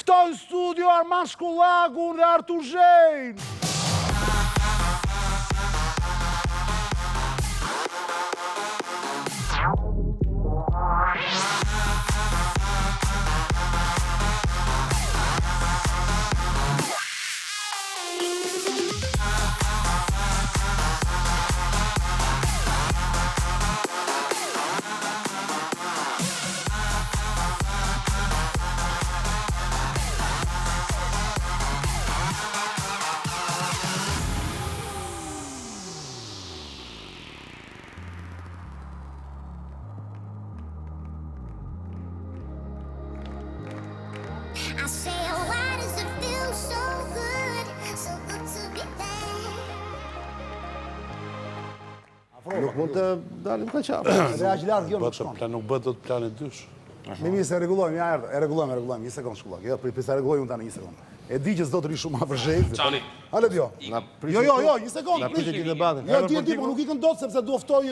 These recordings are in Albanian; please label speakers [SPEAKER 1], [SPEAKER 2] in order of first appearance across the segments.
[SPEAKER 1] Ftoj studio Arman Shkollagun dhe Artur Zhejn.
[SPEAKER 2] Nuk mund të dalim ka qafë.
[SPEAKER 1] Dhe aq larg jo nuk shkon.
[SPEAKER 3] Nuk bëhet do të plani dysh.
[SPEAKER 1] Me mirë se rregullojmë, ja erdhë. E rregullojmë, një sekond shkollak. Jo, prisa rregulloj unë tani një sekond. E di që s'do të ri shumë afër Zhejt.
[SPEAKER 3] Çani.
[SPEAKER 1] Hale jo. Jo, një sekond.
[SPEAKER 2] Na pritet gjithë debatin.
[SPEAKER 1] Jo, ti po nuk ikën dot sepse do ftoj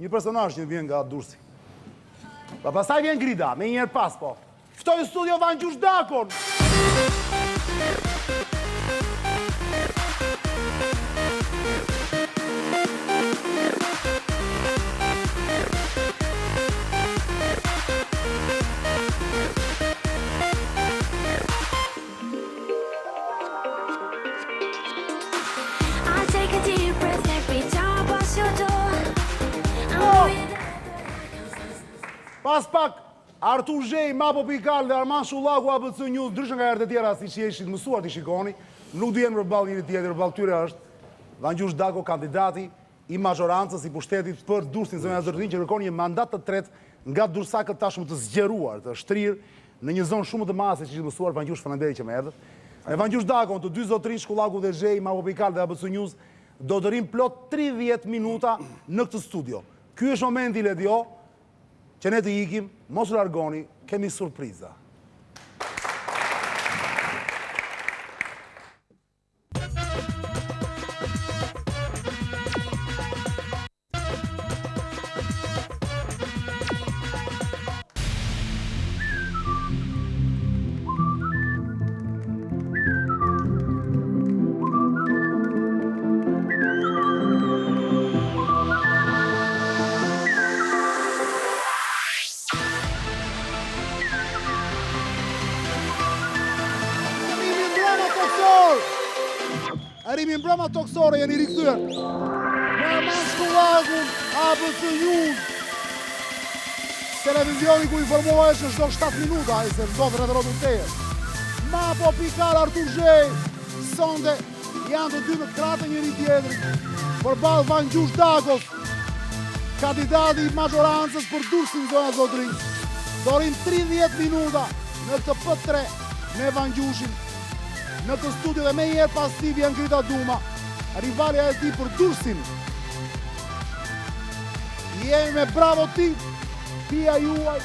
[SPEAKER 1] një personazh që vjen nga Durrësi. Pa pastaj vjen Grida, me një herë pas po. Ftoj në studio Vangjush Dakon. Pas pak, Artur Zhejn, Mapo Pikal dhe Arman Shkollagu ABC News, ndryshën nga herët e tjera si që jeshit mësuar të shikoni, nuk duhen përballë njëri tjetër, përballë tyre është Vangjush Dako, kandidati i mazhorancës i pushtetit për Durrësin zonja Zotin që kërkon një mandat të tretë nga dursakët tashmë të zgjeruar, të shtrirë në një zonë shumë të madhe që ishit mësuar. Vangjush, faleminderit që më erdhët. Me Vangjush Dako, të dy zotërinj Shkollagu dhe Zhejn, Mapo Pikal dhe ABC News, do të rrim plot 30 minuta në këtë studio. Ky është momenti Ledio, që ne të ikim, mos largoni, kemi surpriza. Arimi mbrëma toksore jeni rikthyer. Me Arman Shkollagun, ABC News. Televizioni ku informohesh në çdo 7 minuta, ai se ndodh rreth rrotën teje. Mapo Pikal, Artur Zhejn, sonde janë të dy në kratë njëri tjetrit. Përballë Vangjush Dakos, kandidati i mazhorancës për Durrësin zonja Zotrin. Dorim 30 minuta në këtë P3 me Vangjushin. Në të studio dhe me njerë pas ti vjen Grida Duma, rivalja e ti për Durrësin. Jemi me bravo ti, pia juaj,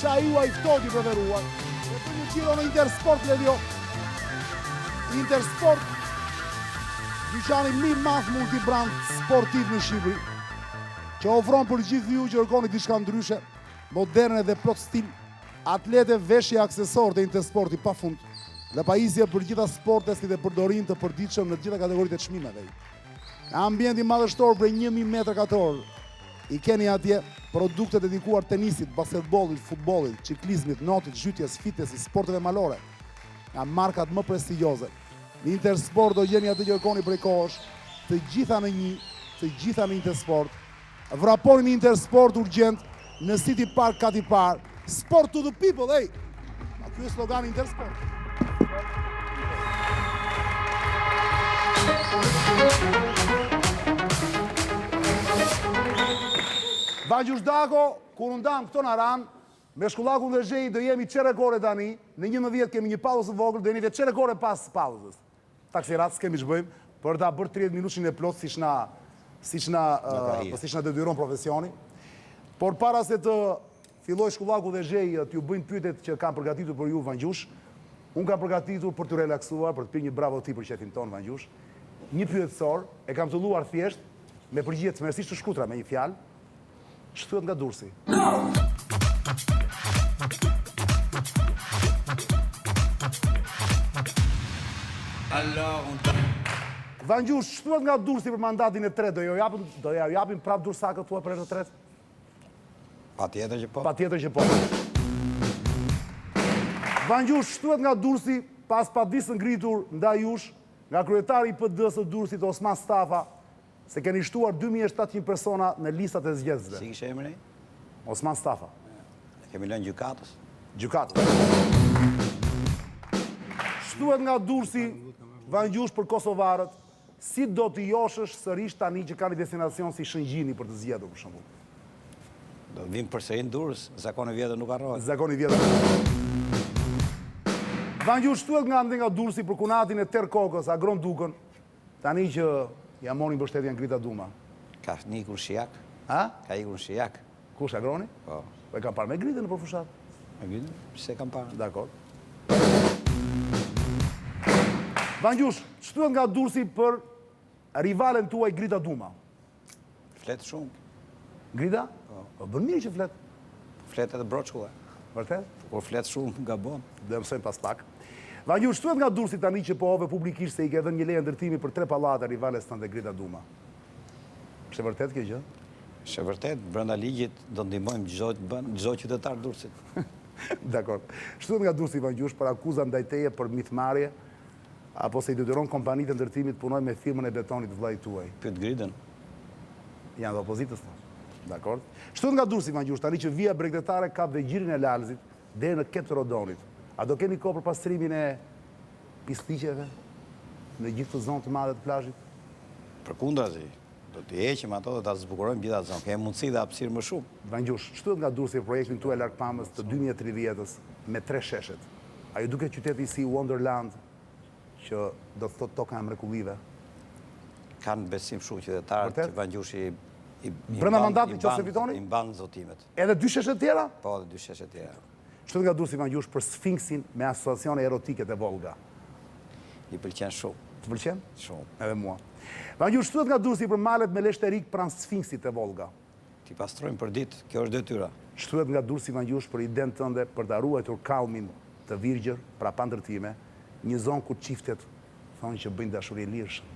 [SPEAKER 1] qa juaj ftoti preferuar. Dhe për një qiro në Intersport, Ledio. Intersport, dyqani mi mas multibrand sportiv në Shqipëri, që ofron për gjithë ju që kërkoni diçka ndryshe, moderne dhe plot stil, atlete, veshje, aksesor dhe Intersporti pa fund. Dhe pajisje për gjitha sportet si dhe përdorim të përditshëm në gjitha kategoritë e çmimeve. Ambienti madhështor për 1000 m2. I keni atje produkte dedikuar tenisit, basketbollit, futbollit, ciklizmit, notit, zhytjes, fitnessit, sporteve malore. Nga markat më prestigjioze. Në Intersport do gjeni atë që kërkoni prej kohësh, të gjitha në një, të gjitha në Intersport. Vraponi në Intersport urgjent në City Park Kati Park. Sport to the people, hey! Ky është slogani Intersport. Vangjush Dako, kur ndam këto në ran, me Shkollagun dhe Zhejn do jemi çerekore tani, në 11 kemi një pauzë vogël, do jeni vetë çerekore pas pauzës. Taksirat s'kemi ç'bëjmë, për ta bërë 30 minutë e plot siç na detyron profesioni. Por para se të filloj Shkollagu dhe Zhejn t'ju bëjnë pyetjet që kam përgatitur për ju Vangjush, unë kam përgatitur për t'ju relaksuar, për të pirë një bravo ti për qefin ton Vangjush. Një pyetësor, e kam të luar thjesht, me përgjigje tmerrsisht të shkutra me një fjalë, shtyhet nga Durrësi. Vangjush, shtuat nga Durrësi për mandatin e tretë, do ja japin prap Dursakët tua për herë të tretë?
[SPEAKER 2] Patjetër që po.
[SPEAKER 1] Patjetër që po. Vangjush, shtuat nga Durrësi pas padisë ngritur ndaj jush nga kryetari i PD-s së Durrësit Osman Stafa, se keni shtuar 2700 persona në listat e zgjedhësve.
[SPEAKER 2] Si kishe emrin ai?
[SPEAKER 1] Osman Stafa.
[SPEAKER 2] Kemi lënë gjykatës.
[SPEAKER 1] Gjykatës. Shtuat nga Durrësi Vangjush për kosovarët, si do t'i joshësh sërish tani që ka një destinacion si Shëngjini për të zgjedhur për shembull?
[SPEAKER 2] Do vim përsëri në Durrës, zakoni vjetër nuk harrohet.
[SPEAKER 1] Zakoni vjetër. Vangjush, shtuat nga Durrësi për kunatin e Ter Kokës, Agron Dukën, tani që ja morin mbështetjen Grita Duma.
[SPEAKER 2] Ka ikur Shijak.
[SPEAKER 1] Ha?
[SPEAKER 2] Ka ikur Shijak.
[SPEAKER 1] Kush, Agroni?
[SPEAKER 2] Po.
[SPEAKER 1] Po e kam parë me Gritën në përfushat.
[SPEAKER 2] Me Gritën? Pse kam parë?
[SPEAKER 1] Dakor. Vangjush, shtuat nga Durrësi për rivalen tuaj Grita Duma.
[SPEAKER 2] Flet shumë.
[SPEAKER 1] Grita? Po bën mirë që flet.
[SPEAKER 2] Flet edhe broçkulla.
[SPEAKER 1] Vërtet?
[SPEAKER 2] Kur flet shumë gabon.
[SPEAKER 1] Dhe mësojmë pas pak. Vangjush, shtuat nga Durrësi tani që po ove publikisht se i ke dhënë një leje ndërtimi për 3 pallate rivales tënde Grita Duma. Është vërtet kjo gjë?
[SPEAKER 2] Është vërtet, brenda ligjit do ndihmojmë çdo qytetar Durrësit.
[SPEAKER 1] Dakor. Shtuat nga Durrësi Vangjush për akuza ndaj teje për mithmarrje apo se i detyron kompanitë e ndërtimit punoj me firmën e betonit vllajt tuaj.
[SPEAKER 2] Pyet Gritën.
[SPEAKER 1] Janë të opozitës të. Dakor. Shtuat nga Durrësi Vangjush tani që vija bregdetare kap dhe gjirin e Lalzit deri në Ket Rodonit. A do keni kohë për pastrimin e pisliqeve në gjithë të zonë të madhe të plazhit?
[SPEAKER 2] Përkundrazi, do t'i heqim ato dhe ta zbukurojmë gjitha zonë. Kemi mundësi dhe hapësirë më shumë.
[SPEAKER 1] Vangjush, shtuat nga Durrësi projektin tuaj largpamës të 2030-s me 3 sheshet. A ju duket qyteti si Wonderland që do të thotë toka e mrekullive?
[SPEAKER 2] Kanë besim shumë qytetarët që Vangjushi
[SPEAKER 1] brenda mandatit që se fitoni?
[SPEAKER 2] I mban zotimet.
[SPEAKER 1] Edhe 2 sheshet tjera?
[SPEAKER 2] Po, edhe 2 sheshet tjera.
[SPEAKER 1] Shtuat nga Durrësi Vangjush për Sfinksin me asociacione erotike të Volga.
[SPEAKER 2] I pëlqen shumë.
[SPEAKER 1] Të pëlqen?
[SPEAKER 2] Shumë.
[SPEAKER 1] Edhe mua. Vangjush, shtuat nga Durrësi për malet me leshterik pranë Sfinksit të Volga.
[SPEAKER 2] Ti pastrojmë për ditë, kjo është detyra.
[SPEAKER 1] Shtuat nga Durrësi Vangjush për idenë tënde për ta ruajtur kallmin të Virgjër, pra pa ndërtime, një zonë ku çiftet thonë që bëjnë dashuri lirshëm.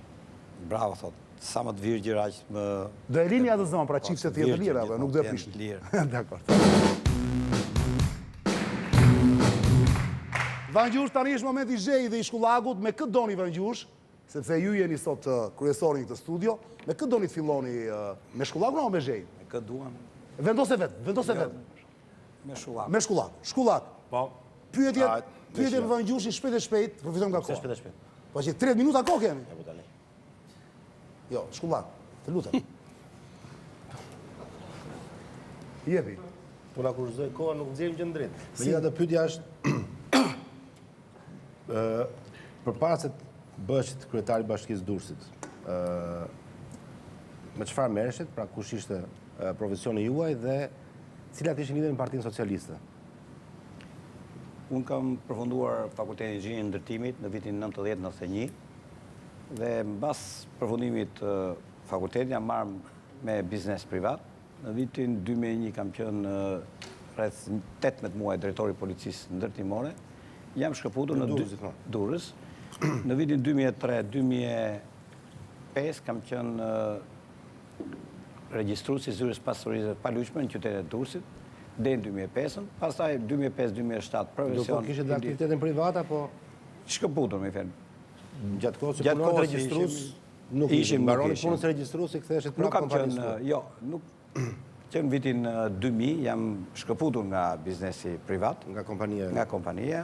[SPEAKER 2] Bravo, thot. Sa më të virgjër aq më
[SPEAKER 1] do e lini atë zonë, pra çiftet të jenë të lira, nuk do e prishin. Dakor. Vangjush, tani është momenti i zhej dhe i shkullagut, me këtë doni Vangjush, sepse ju jeni sot kryesori në këtë studio, me këtë doni të filloni me shkullagun apo me zhej?
[SPEAKER 2] Me këtë duam.
[SPEAKER 1] Vendose vetë.
[SPEAKER 2] Me shkullak.
[SPEAKER 1] Me shkullak. Shkullak.
[SPEAKER 3] Po.
[SPEAKER 1] Pyetje për Vangjushin shpejt e shpejt, përfitojmë nga koha.
[SPEAKER 3] Shpejt e shpejt.
[SPEAKER 1] Po që 30 minuta kohë kemi.
[SPEAKER 3] Ja, po tani.
[SPEAKER 1] Jo, shkullak, të lutem. Jepi.
[SPEAKER 3] Po na kurzoj koha, nuk nxjerrim gjë drejt. Megjithatë pyetja është përpara se të bëheshit kryetari i Bashkisë Durrësit, me çfarë merreshet, pra kush ishte profesioni juaj dhe cilat ishin lidhjet me Partinë Socialiste?
[SPEAKER 2] Unë kam përfunduar Fakultetin e Inxhinierimit Ndërtimit në vitin 90-91 dhe mbas përfundimit të fakultetit jam marrë me biznes privat. Në vitin 2001 kam qenë rreth 18 muaj drejtori i policisë ndërtimore. Jam shkëputur në Durrës. Në vitin 2003-2005 kam qenë regjistrues i zyrës pasurisë palujshme në qytetin e Durrësit deri në 2005. Pastaj 2005-2007 profesion.
[SPEAKER 3] Do kishte aktivitetin privat apo
[SPEAKER 2] shkëputur me fen.
[SPEAKER 3] Gjatë kohës që punon regjistrues nuk ishim mbaroni punën e regjistrues e ktheheshet prapë kompanisë.
[SPEAKER 2] Jo, nuk që në vitin 2000 jam shkëputur nga biznesi privat,
[SPEAKER 3] nga kompania.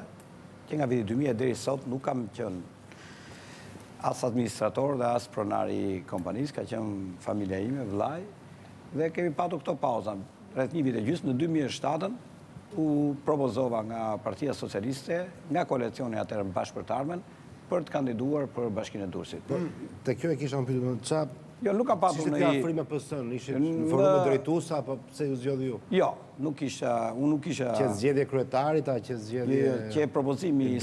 [SPEAKER 2] Që nga viti 2000 deri sot nuk kam qenë as administrator dhe as pronar i kompanisë, ka qenë familja ime, vllai, dhe kemi patur këto pauza. Rreth një vit e gjysmë në 2007 u propozova nga Partia Socialiste, nga koalicioni atëherë Bashkëpunëtarmen, për të kandiduar për Bashkinë e Durrësit.
[SPEAKER 3] Te kjo e kisha pyetur më çfarë?
[SPEAKER 2] Jo, nuk kam patur
[SPEAKER 3] në afrim me PS-n, ishin në formë drejtues apo pse ju zgjodhi ju?
[SPEAKER 2] Jo, unë nuk kisha
[SPEAKER 3] që zgjedhje kryetarit, që zgjedhje
[SPEAKER 2] që propozimi i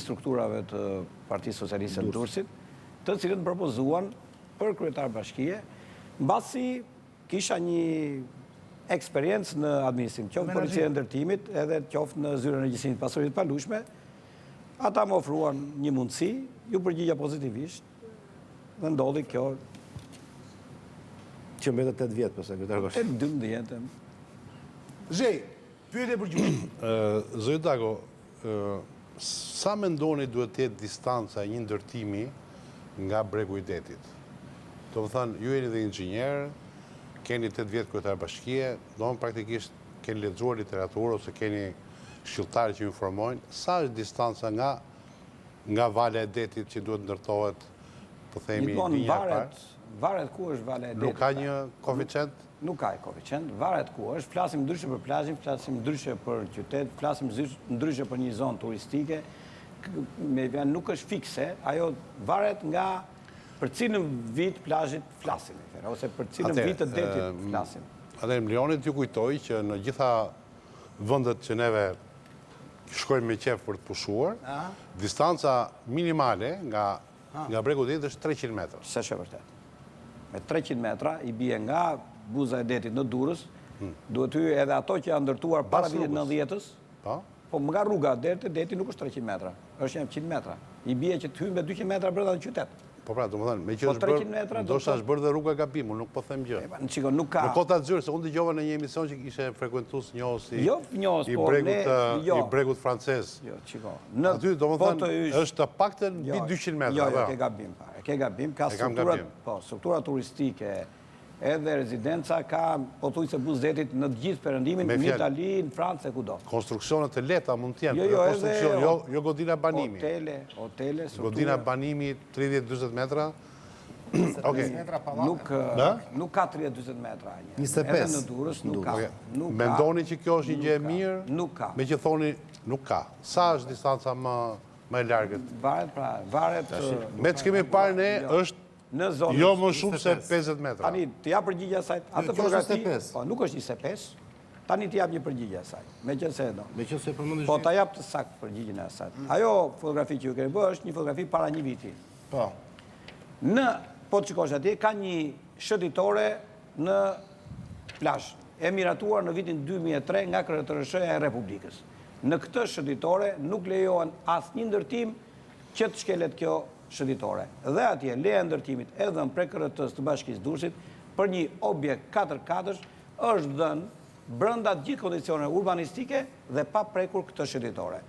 [SPEAKER 2] strukturave të Partisë Socialiste të Durrësit, të cilët propozuan për kryetar bashkie, mbasi kisha një eksperiencë në administrim, qoftë në Policinë e Ndërtimit, edhe qoftë në zyrën e regjistrimit pasurisë palujshme, Ata më ofruan një mundësi, ju përgjigja pozitivisht, dhe ndodhi kjo.
[SPEAKER 3] Që mbetet 8 vjetë, përse këtë argosh.
[SPEAKER 2] 12.
[SPEAKER 1] Zhej, pyetje për gjyqin.
[SPEAKER 4] Zëjë Dago, sa mendoni duhet të jetë distanca një ndërtimi nga bregu i detit? Do më thënë, ju jeni dhe inxhinjerë, keni 8 vjetë kryetar bashkie, do më praktikisht keni lexuar literaturë ose keni shqiptarë që ju informojnë, sa është distanca nga Vala e Detit që duhet ndërtohet, po themi, një parë?
[SPEAKER 2] Varet ku është Vala e Detit.
[SPEAKER 4] Nuk ka një koeficient?
[SPEAKER 2] Nuk ka koeficient, varet ku është, flasim ndryshe për plazhin, flasim ndryshe për qytet, flasim ndryshe për një zonë turistike, nuk është fikse, ajo varet nga për cilën vit plazhit flasim, ose për cilën vit të detit flasim.
[SPEAKER 4] Atëherë, Mlionit ju kujtoj që në gjitha vëndet që neve shkojmë me qef për të pushuar, distanca minimale nga bregu detit është 300 metra.
[SPEAKER 2] Se shë vërtet. Me 300 metra i bie nga buza e detit në Durrës, duhet hy edhe ato që janë ndërtuar para vitit 90-s, po nga rruga deti nuk është 300 metra, është 100 metra. I bie që të hymë me 200 metra brenda në qytet.
[SPEAKER 4] Po pra, do më thënë, me që është bërë dhe rruga gabim, unë nuk po them gjë.
[SPEAKER 2] Nuk ka.
[SPEAKER 4] Në Kota Zyrë, se unë dëgjova në një emision që ishe frekuentus njohës i bregut francez.
[SPEAKER 2] Jo, qiko.
[SPEAKER 4] Aty, do më thënë, është të paktën mbi 200 metra.
[SPEAKER 2] Jo, ke gabim, pare. Ke gabim, ka struktura turistike, edhe rezidenca ka, po thuj se buzdetit në gjithë perëndimin, në Itali, në Francë e kudo.
[SPEAKER 4] Konstruksionet e leta mund t'jenë, jo godina banimi.
[SPEAKER 2] Hotele,
[SPEAKER 4] godina banimi 30-20 metra.
[SPEAKER 2] Nuk ka 30-20 metra.
[SPEAKER 3] 25.
[SPEAKER 2] Edhe në Durrës nuk ka.
[SPEAKER 4] Mendoni që kjo është një gjë e mirë?
[SPEAKER 2] Nuk ka.
[SPEAKER 4] Me që thoni nuk ka. Sa është distanca më e largët?
[SPEAKER 2] Varet.
[SPEAKER 4] Me që kemi parë ne është jo më shumë se 50 metra.
[SPEAKER 2] Tani, të jap përgjigja saj. Atë fotografi, nuk është 25. Tani të jap një përgjigje saj. Me qëse do. Po të jap të sakt përgjigjen e saj. Ajo fotografi që ju keni bërë është një fotografi para një viti. Po të shikosh atje, ka një shëtitore në plazh, e miratuar në vitin 2003 nga Kryetësia e Republikës. Në këtë shëtitore nuk lejohen asnjë ndërtim që të shkelet kjo shëtitore. Dhe atje, leja ndërtimit edhe në prekërëtës të Bashkisë Durrësit për një objekt 4x4 është dhënë brenda të gjithë kondicioneve urbanistike dhe pa prekur këtë shëtitore.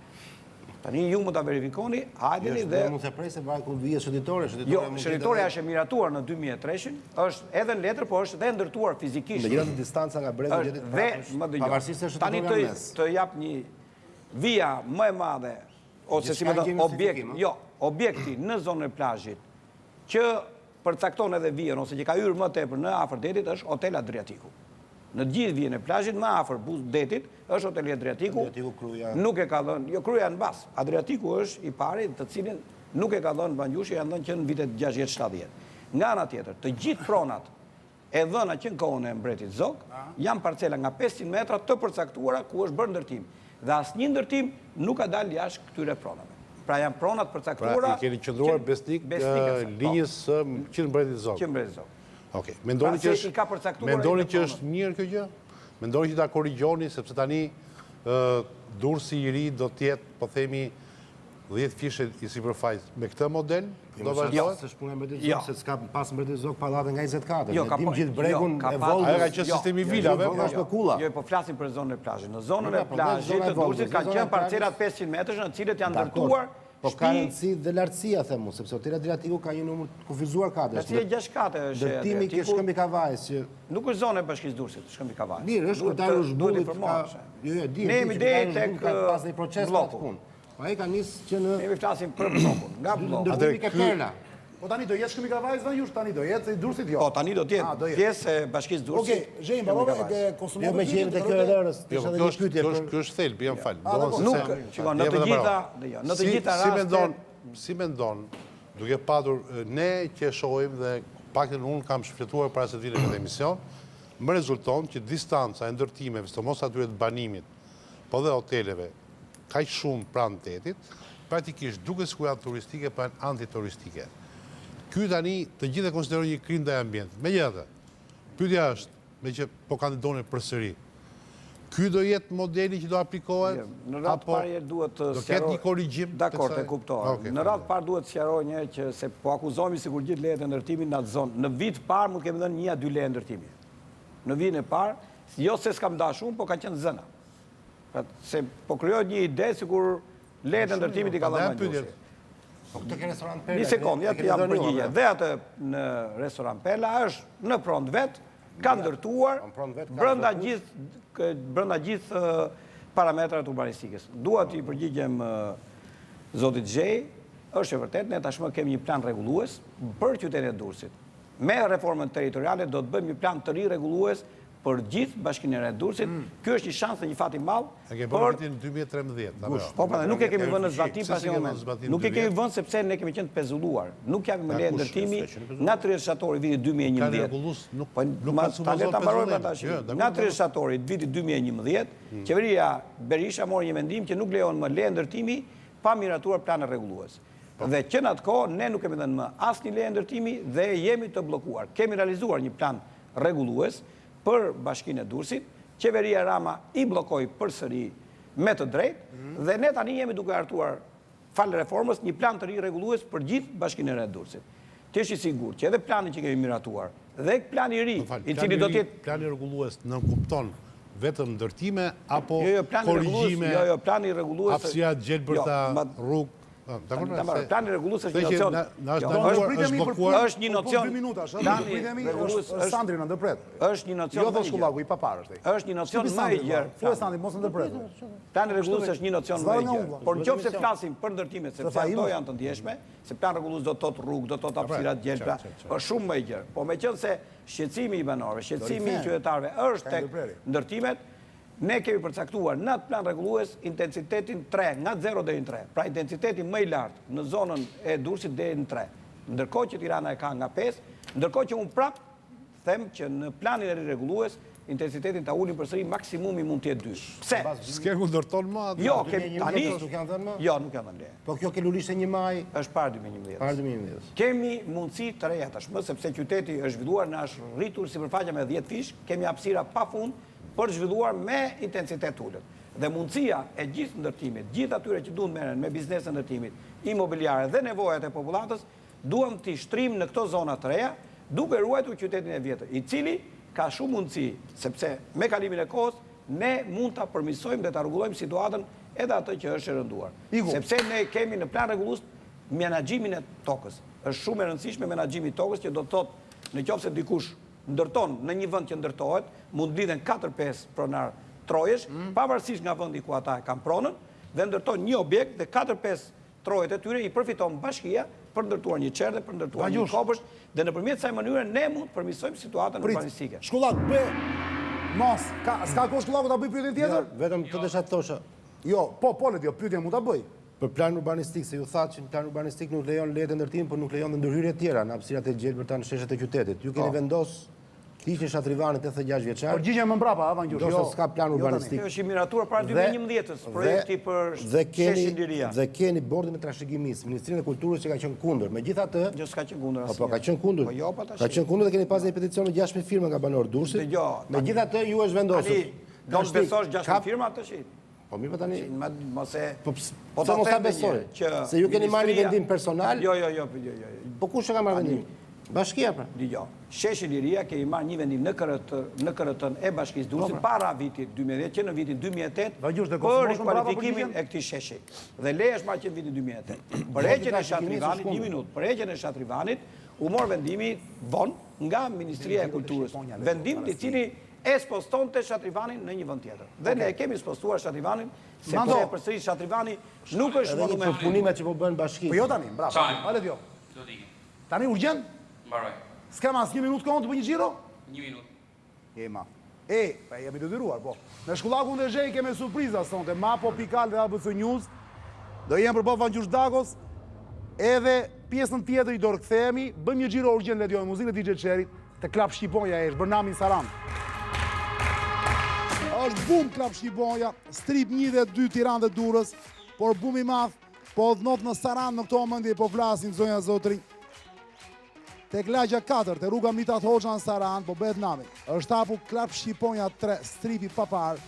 [SPEAKER 2] Tani ju më ta verifikoni, hajdeni dhe...
[SPEAKER 3] Mund të prej se varet ku vije shëtitore.
[SPEAKER 2] Jo, shëtitoreja është e miratuar në 2003, është edhe në letër, por është edhe ndërtuar fizikisht.
[SPEAKER 3] Megjithatë distanca nga bregu i detit pavarësisht se shëtitoria
[SPEAKER 2] tani të jap një vija më e madhe ose si më thon objekti në zonën e plazhit që përcakton edhe vijën ose që ka hyrë më tepër në afër detit është Hotel Adriatiku. Në gjithë vijën e plazhit më afër detit është Hoteli Adriatiku. Nuk e ka dhënë, jo Kryja në bas. Adriatiku është i pari të cilin nuk e ka dhënë Banjushi, janë dhënë që në vitet 60-70. Nga ana tjetër, të gjithë pronat e dhëna që në kohën e mbretit Zog janë parcela nga 500 metra të përcaktuara ku është bërë ndërtim. Dhe asnjë ndërtim nuk ka dalë jashtë këtyre pronave. Pra janë pronat përcaktuara.
[SPEAKER 4] Pra i keni qëndruar besnik linjës që në mbretit Zog.
[SPEAKER 2] Që në mbretit Zog.
[SPEAKER 4] Oke, mendoni që është mirë kjo gjë? Mendoni që ta korrigjoni, sepse tani Durrësi i ri do t'jetë, po themi, 10 fishe i sipërfaqes me këtë model? Do vazhdohet?
[SPEAKER 3] Se shpuna mbretit Zog, se s'ka pas mbretit Zog pallate nga 24. Ne dim gjithë bregun e Vollës.
[SPEAKER 4] Ajo ka qenë sistemi vilave,
[SPEAKER 2] Jo, po flasim për zonën e plazhit. Në zonën e plazhit të Durrësit kanë qenë parcelat 500 metrash në të cilët janë ndërtuar.
[SPEAKER 3] Po ka rëndësi dhe lartësia, them unë, sepse Hoteli Adriatiku ka një numër të kufizuar katesh.
[SPEAKER 2] Lartësia 6 kate është.
[SPEAKER 3] Ndërtimi ke Shkëmbi Kavajës që
[SPEAKER 2] nuk është zonë e Bashkisë Durrësit, Shkëmbi Kavajës.
[SPEAKER 3] Mirë, është qytetari i zhbullit.
[SPEAKER 2] Ne jemi deri tek
[SPEAKER 3] pas një proces të punë. Po ai ka nisë që në
[SPEAKER 2] ne flasim për bllokun, nga blloku.
[SPEAKER 3] Ndërtimi ke Perla.
[SPEAKER 1] Po tani do jetë Shkëmbi Kavajës Vanjush, tani do jetë i Durrësit jo.
[SPEAKER 2] Po tani do të jetë pjesë e Bashkisë Durrësit.
[SPEAKER 1] Okej, Zhej, mbarove e konsumove.
[SPEAKER 3] Jo me që jemi te kjo e lërës.
[SPEAKER 4] Kjo është thelbi, jam fal.
[SPEAKER 2] Nuk, shikon, në të gjitha rastet.
[SPEAKER 4] Si mendon, duke patur ne që shohim dhe paktën unë kam shfletuar para se të vine këtë emision, më rezulton që distanca e ndërtimeve, sidomos atyre të banimit, po dhe hoteleve, kaq shumë pranë detit, praktikisht duke sikur janë turistike, po janë antituristike. Ky tani të gjithë e konsiderojnë një krim ndaj ambientit. Megjithatë, pyetja është, me që po kandidoni përsëri, Ky do jetë modeli që do aplikohet?
[SPEAKER 2] Në radhë parë duhet të
[SPEAKER 4] do ketë një korrigjim?
[SPEAKER 2] Dakor, e kuptoj. Në radhë parë duhet të sqaroj një që se po akuzohemi sikur gjithë lejet e ndërtimit në atë zonë. Në vit parë mund kemi dhënë 1 a 2 leje ndërtimi. Në vitin e parë, jo se s'kam dashur shumë, po kanë qenë zëna. Se po krijohet një ide sikur lejet e ndërtimit i ka dhënë Manjusi. Një sekond, ja të jam përgjigje. Dhe atë në restoran Pela është në prond vetë, ka ndërtuar brenda gjithë parametrat urbanistikës. Dua t'i përgjigjem zotit Xhej, është e vërtet, ne tashmë kemi një plan rregullues për qytetin e Durrësit. Me reformën territoriale do të bëjmë një plan të ri rregullues për gjithë bashkinë e Durrësit. Ky është një shans dhe një fat i madh.
[SPEAKER 4] E kemi bërë vitin 2013.
[SPEAKER 2] Po, nuk e kemi vënë në zbatim pas një moment. Nuk e kemi vënë sepse ne kemi qenë të pezulluar. Nuk kemi më leje ndërtimi nga 30 shtatori vitit 2011. Nga 30 shtatori vitit 2011, qeveria Berisha mori një vendim që nuk lejon më leje ndërtimi pa miratuar planin rregullues. Dhe që në atë kohë ne nuk kemi dhënë më asnjë leje ndërtimi dhe jemi të bllokuar. Kemi realizuar një plan rregullues për bashkinë e Durrësit, qeveria Rama i bllokoi përsëri me të drejtë dhe ne tani jemi duke hartuar falë reformës një plan të ri rregullues për gjithë bashkinë e Durrësit. Ti je i sigurt që edhe plani që kemi miratuar dhe plani i ri, i cili do të jetë
[SPEAKER 4] plani rregullues në kupton vetëm ndërtime apo korrigjime?
[SPEAKER 2] Jo, plani rregullues
[SPEAKER 4] hapësira gjelbërta, rrugë.
[SPEAKER 2] Plani rregullues është një nocion. Është një nocion. Plani rregullues është
[SPEAKER 1] Sandri në ndërpret.
[SPEAKER 2] Është një nocion.
[SPEAKER 1] Jo do shkollaku i papar është ai.
[SPEAKER 2] Është një nocion më i gjerë.
[SPEAKER 1] Thuaj Sandri, mos ndërpret.
[SPEAKER 2] Plani rregullues është një nocion më i gjerë. Por nëse flasim për ndërtimet, sepse ato janë të ndjeshme, se plan rregullues do të thotë rrugë, do të thotë hapësira të gjelbra, është shumë më i gjerë. Po meqense shqetësimi i banorëve, shqetësimi i qytetarëve është tek ndërtimet, ne kemi përcaktuar në atë plan rregullues intensitetin 3, nga 0 deri në 3. Pra intensiteti më i lartë në zonën e Durrësit deri në 3. Ndërkohë që Tirana e ka nga 5, ndërkohë që unë prap them që në planin e rregullues intensitetin ta ulim përsëri maksimumi mund të jetë 2. Pse?
[SPEAKER 4] S'kemi ndërton më atë.
[SPEAKER 2] Jo, kemi tani.
[SPEAKER 3] Nuk janë dhënë më?
[SPEAKER 2] Jo, nuk janë dhënë.
[SPEAKER 3] Po kjo ke lulishte 1 maj.
[SPEAKER 2] Është para 2011.
[SPEAKER 3] Para 2011.
[SPEAKER 2] Kemi mundësi të reja tashmë sepse qyteti është zhvilluar, na është rritur sipërfaqja me 10 fish, kemi hapësira pafund për zhvilluar me intensitet ullët. Dhe mundësia e gjithë ndërtimit, gjithë atyre që duan merren me biznesën ndërtimit, imobiliare dhe nevojat e popullatës, duam t'i shtrim në këto zona të reja, duke ruajtur qytetin e vjetër, i cili ka shumë mundësi, sepse me kalimin e kohës, ne mund ta përmirësojmë dhe ta rregullojmë situatën edhe atë që është e rënduar. Sepse ne kemi në plan rregullues menaxhimin e tokës. Është shumë e rëndësishme menaxhimi i tokës, që do të thotë nëse dikush ndërton në një vend që ndërtohet, mund lidhen 4-5 pronar trojesh, pavarësisht nga vendi ku ata kanë pronën, dhe ndërton një objekt dhe 4-5 trojet e tyre i përfiton bashkia për ndërtuar një qerdhe, për ndërtuar një kopësht, dhe nëpërmjet kësaj mënyre ne mund të përmirësojmë situatën urbanistike.
[SPEAKER 1] Shkollak, mos, s'ka kohë shkollaku ta bëj pyetjen tjetër?
[SPEAKER 3] Vetëm të desha të thosha.
[SPEAKER 1] Jo, po, pyetjen mund ta bëj.
[SPEAKER 3] Për plan urbanistik, se ju thatë që në plan urbanistik nuk lejon lejet e ndërtimit, por nuk lejon dhe ndërhyrje tjera në hapësirat e gjelbërta në sheshet e qytetit. Ju keni vendos Hiqin Shatrivanit 86 vjeçar.
[SPEAKER 1] Përgjigje më mbrapa, Vangjush.
[SPEAKER 3] Do të s'ka plan urbanistik.
[SPEAKER 2] Kjo është i miratuar para 2011-s, projekti për Sheshin Liria.
[SPEAKER 3] Dhe keni bordin e trashëgimisë, Ministrinë e Kulturës që ka qenë kundër. Megjithatë,
[SPEAKER 2] jo s'ka qenë kundër asnjë.
[SPEAKER 3] Po ka qenë kundër.
[SPEAKER 2] Po jo, po tash.
[SPEAKER 3] Ka qenë kundër dhe keni pasur një peticion me 6.000 firma nga banorët Durrësit. Megjithatë, ju është vendosur.
[SPEAKER 2] Do të besosh 6.000 firma tash?
[SPEAKER 3] Po mirë, po tani
[SPEAKER 2] mos e
[SPEAKER 3] po ta mos ta besoj. Se ju keni marrë një vendim personal.
[SPEAKER 2] Jo.
[SPEAKER 3] Po kush e ka marrë vendim? Bashkia pra.
[SPEAKER 2] Dgjoj. Sheshi Liria kemi marrë një vendim në KRT-n e Bashkisë Durrësit para vitit 2010, që në vitin 2008 për rikualifikimin e këtij sheshi. Dhe leja është marrë që në vitin 2008. Për heqjen e Shatrivanit, një minutë, për heqjen e Shatrivanit u mor vendimi vonë nga Ministria e Kulturës. Vendim i cili e spostonte Shatrivanin në një vend tjetër. Dhe ne kemi spostuar Shatrivanin sepse përsëri Shatrivani nuk është monument.
[SPEAKER 3] Punimet që po bën bashkia.
[SPEAKER 1] Po jo tani, bravo. Hale jo. Tani urgjent?
[SPEAKER 5] Mbaroj.
[SPEAKER 1] S'kam as 1 minutë kohë të bëj një xhiro?
[SPEAKER 5] 1 minutë.
[SPEAKER 1] Ema. Pa jemi detyruar, po. Në shkollakun e Zhej kemi surpriza sonte. Mapo Pikal dhe ABC News do jenë përballë Vangjush Dagos. Edhe pjesën tjetër i dorë kthehemi, bëjmë një xhiro urgjent le dëgjojmë muzikën e DJ Çerit te Klap Shqiponja është Bërnami Saran. Është bum Klap Shqiponja, strip 1 dhe 2 Tiranë dhe Durrës, por bum i madh, po dhënot në Saran në këto momente po flasin zonja zotëri. Tek lagja 4, te rruga Mitat Hoxha në Saran, po bëhet nami. Është hapu Klap Shqiponja 3, stripi papar,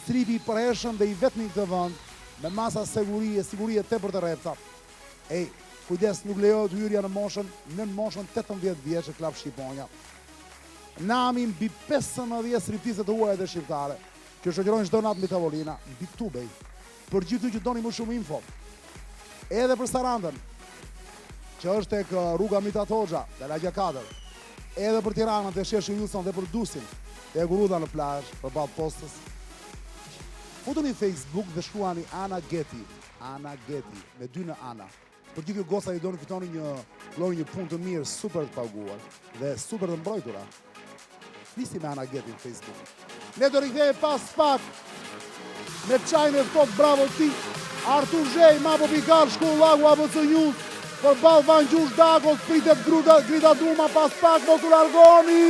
[SPEAKER 1] stripi i përhershëm dhe i vetmi në këtë vend, me masa sigurie tepër të rrepta. Kujdes, nuk lejohet hyrja në moshën 18 vjeç e Klap Shqiponja. Nami mbi 15 striptizet të huaja dhe shqiptare, që shoqërojnë çdo natë mbi tavolina, mbi Tubej. Për gjithë që doni më shumë info, edhe për Sarandën, që është tek rruga Mitat Hoxha, dhe Lagja 4, edhe për Tiranën, dhe Sheshi Wilson, dhe për Dusin, dhe Guruda në plazh, për balë postës. Futuni Facebook dhe shkruani Ana Geti, me 2 në Ana. Për gjithë gosa i doni fitoni një punë të mirë, super të paguar, dhe super të mbrojtura. Flisi me Ana Geti në Facebook. Ne do rikthehemi pas pak me çajin e ftohtë, bravo ti. Artur Zhej, Mapo Pikal, Shkollaku ABC News, përballë Vangjush Dagos, pritet Grida Duma, pas pak mos u largoni.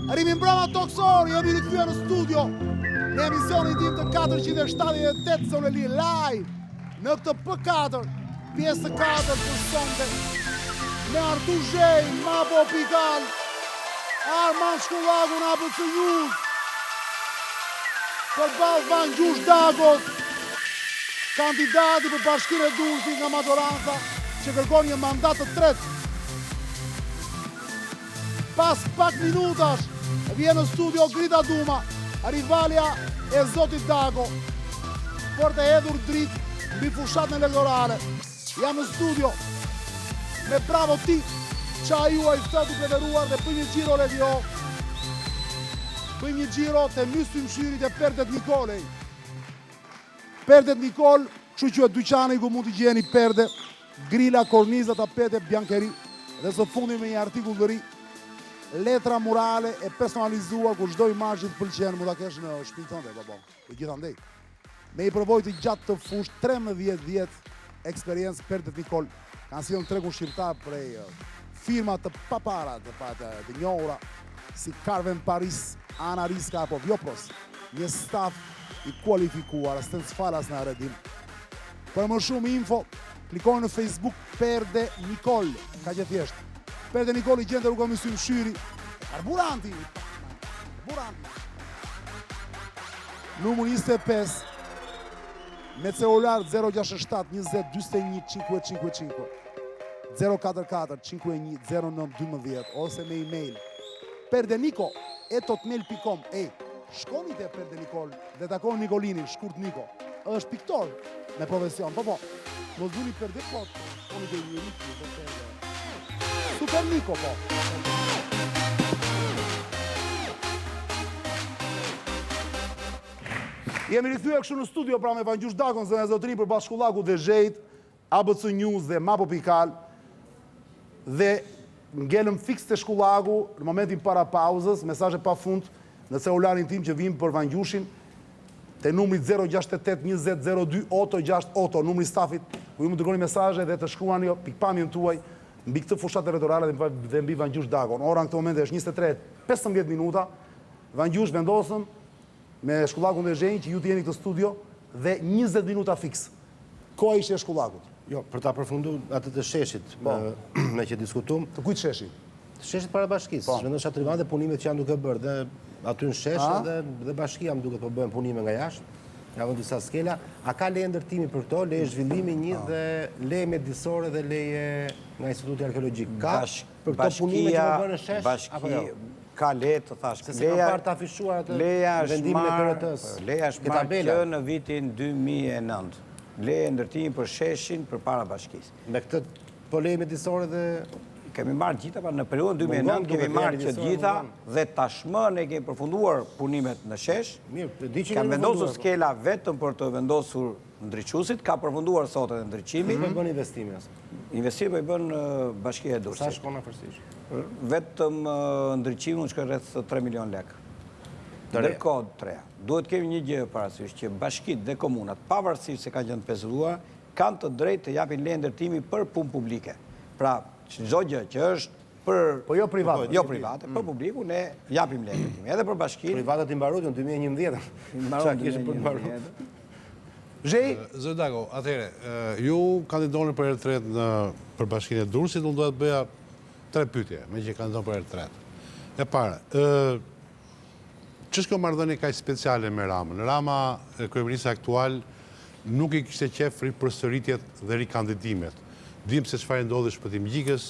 [SPEAKER 1] Arrimi mbrëma Toksor, jemi rikthyer në studio në emisionin tim të 478 Zoneli live në këtë P4, pjesë 4 për sonte me Artur Zhej, Mapo Pikal, Arman Shkollaku në ABC News, përballë Vangjush Dagos, kandidati për Bashkinë e Durrësit nga maggioranca që kërkon një mandat të tretë. Pas pak minutash vjen në studio Grida Duma, rivalja e Zotit Dago, për të hedhur dritë mbi fushatën elektorale. Jam në studio me bravo ti, qa juaj të duke veruar dhe bëjmë një gjiro Levio. Bëjmë një gjiro të Mysty Mshyrit e Perdet Nikolej. Perdet Nikol, që që e dyqani ku mund të gjeni perde, grila, korniza, tapete, bjankeri, dhe së fundi me një artikull të ri, letra murale e personalizuar ku çdo imazh që të pëlqen mund ta kesh në shtëpinë tënde, babo. Gjithandej. Me i provoj të gjatë të fush 13 vjet eksperiencë Perdet Nikol. Kanë sjellën tregun shqiptar prej firma të papara të njohura si Carven Paris, Ana Riska apo Vjopros. Një staf i kualifikuar, as të falas në arredim. Për më shumë info, klikoni në Facebook Perde Nikol, ka që thjesht. Perdet Nikol i gjende rruga Mysty Mshyri. Karburanti. Numër 25, me celular 067 20 41 555, 044 51 09 12, ose me e-mail perdeniko@hotmail.com. Shkoni te Perdet Nikol dhe takoni Nikolinin, shkurt Niko. Është piktor me profesion, po. Mos duni Perdet kot, shkoni te njëri Super Niko, po. Jemi rikthyer kështu në studio pra me Vangjush Dakon, zënë e zotëri për Bashkullaku dhe Zhejt, ABC News dhe Mapo Pikal, dhe ngelëm fiks të Shkullaku në momentin para pauzës, mesazhe pa fund në celularin tim që vim për Vangjushin, te numri 068 20 02 868, numri stafit, ku ju më dërgoni mesazhe dhe të shkruani pikpamjen tuaj mbi këtë fushat elektorale dhe mbi Vangjush Dakon. Ora në këtë moment është 23:15 minuta. Vangjush vendosëm me Shkullakun dhe Zhenjin që ju të jeni këtë studio dhe 20 minuta fiks. Koha ishte e Shkullakut.
[SPEAKER 3] Jo, për ta përfunduar atë të sheshit, me që diskutum.
[SPEAKER 1] Të kujt sheshi?
[SPEAKER 3] Sheshit para bashkisë. Vendos atë dhe punimet që janë duke bërë dhe aty në shesh dhe bashkia më duket po bëhen punime nga jashtë. Ka vënë disa skela. A ka leje ndërtimi për këto, leje zhvillimi një dhe leje mjedisore dhe leje nga Instituti Arkeologjik? Ka për këto punime që po bën në shesh apo jo?
[SPEAKER 2] Ka leje të thash.
[SPEAKER 3] Se ka parë të afishuar atë vendimin e KRT-s.
[SPEAKER 2] Leja është marrë që në vitin 2009. Leje ndërtimi për sheshin për para bashkisë.
[SPEAKER 3] Me këtë po leje mjedisore dhe
[SPEAKER 2] kemi marrë gjitha, në periudhën 2009 kemi marrë që gjitha dhe tashmë ne kemi përfunduar punimet në shesh. Kam vendosur skela vetëm për të vendosur ndriçuesit, ka përfunduar sot edhe ndriçimi.
[SPEAKER 3] Po bën investimi as.
[SPEAKER 2] Investimi i bën Bashkia e Durrësit.
[SPEAKER 3] Sa shkon afërsisht?
[SPEAKER 2] Vetëm ndriçimi shkon rreth 3 milion lekë. Ndërkohë treja. Duhet kemi një gjë parasysh që bashkitë dhe komunat, pavarësisht se kanë qenë pezulluar, kanë të drejtë të japin leje ndërtimi për punë publike. Pra, çdo gjë që është për
[SPEAKER 1] jo private,
[SPEAKER 2] për publiku ne japim leje ndërtimi. Edhe për bashkinë.
[SPEAKER 3] Privatët i mbaruan në 2011.
[SPEAKER 2] Çka kishte për mbaruar?
[SPEAKER 1] Zhej?
[SPEAKER 4] Zërdako, atëhere, ju kandidoni për herë për Bashkinë e Durrësit, unë do të bëja 3 pyetje, me që kandidon për herë tretë. E para, ç'është kjo marrëdhënie kaq speciale me Ramën? Rama, kryeministri aktual, nuk i kishte qef ripërsëritjet dhe rikandidimet. Dim se çfarë ndodhi Shpëtim Gjikës,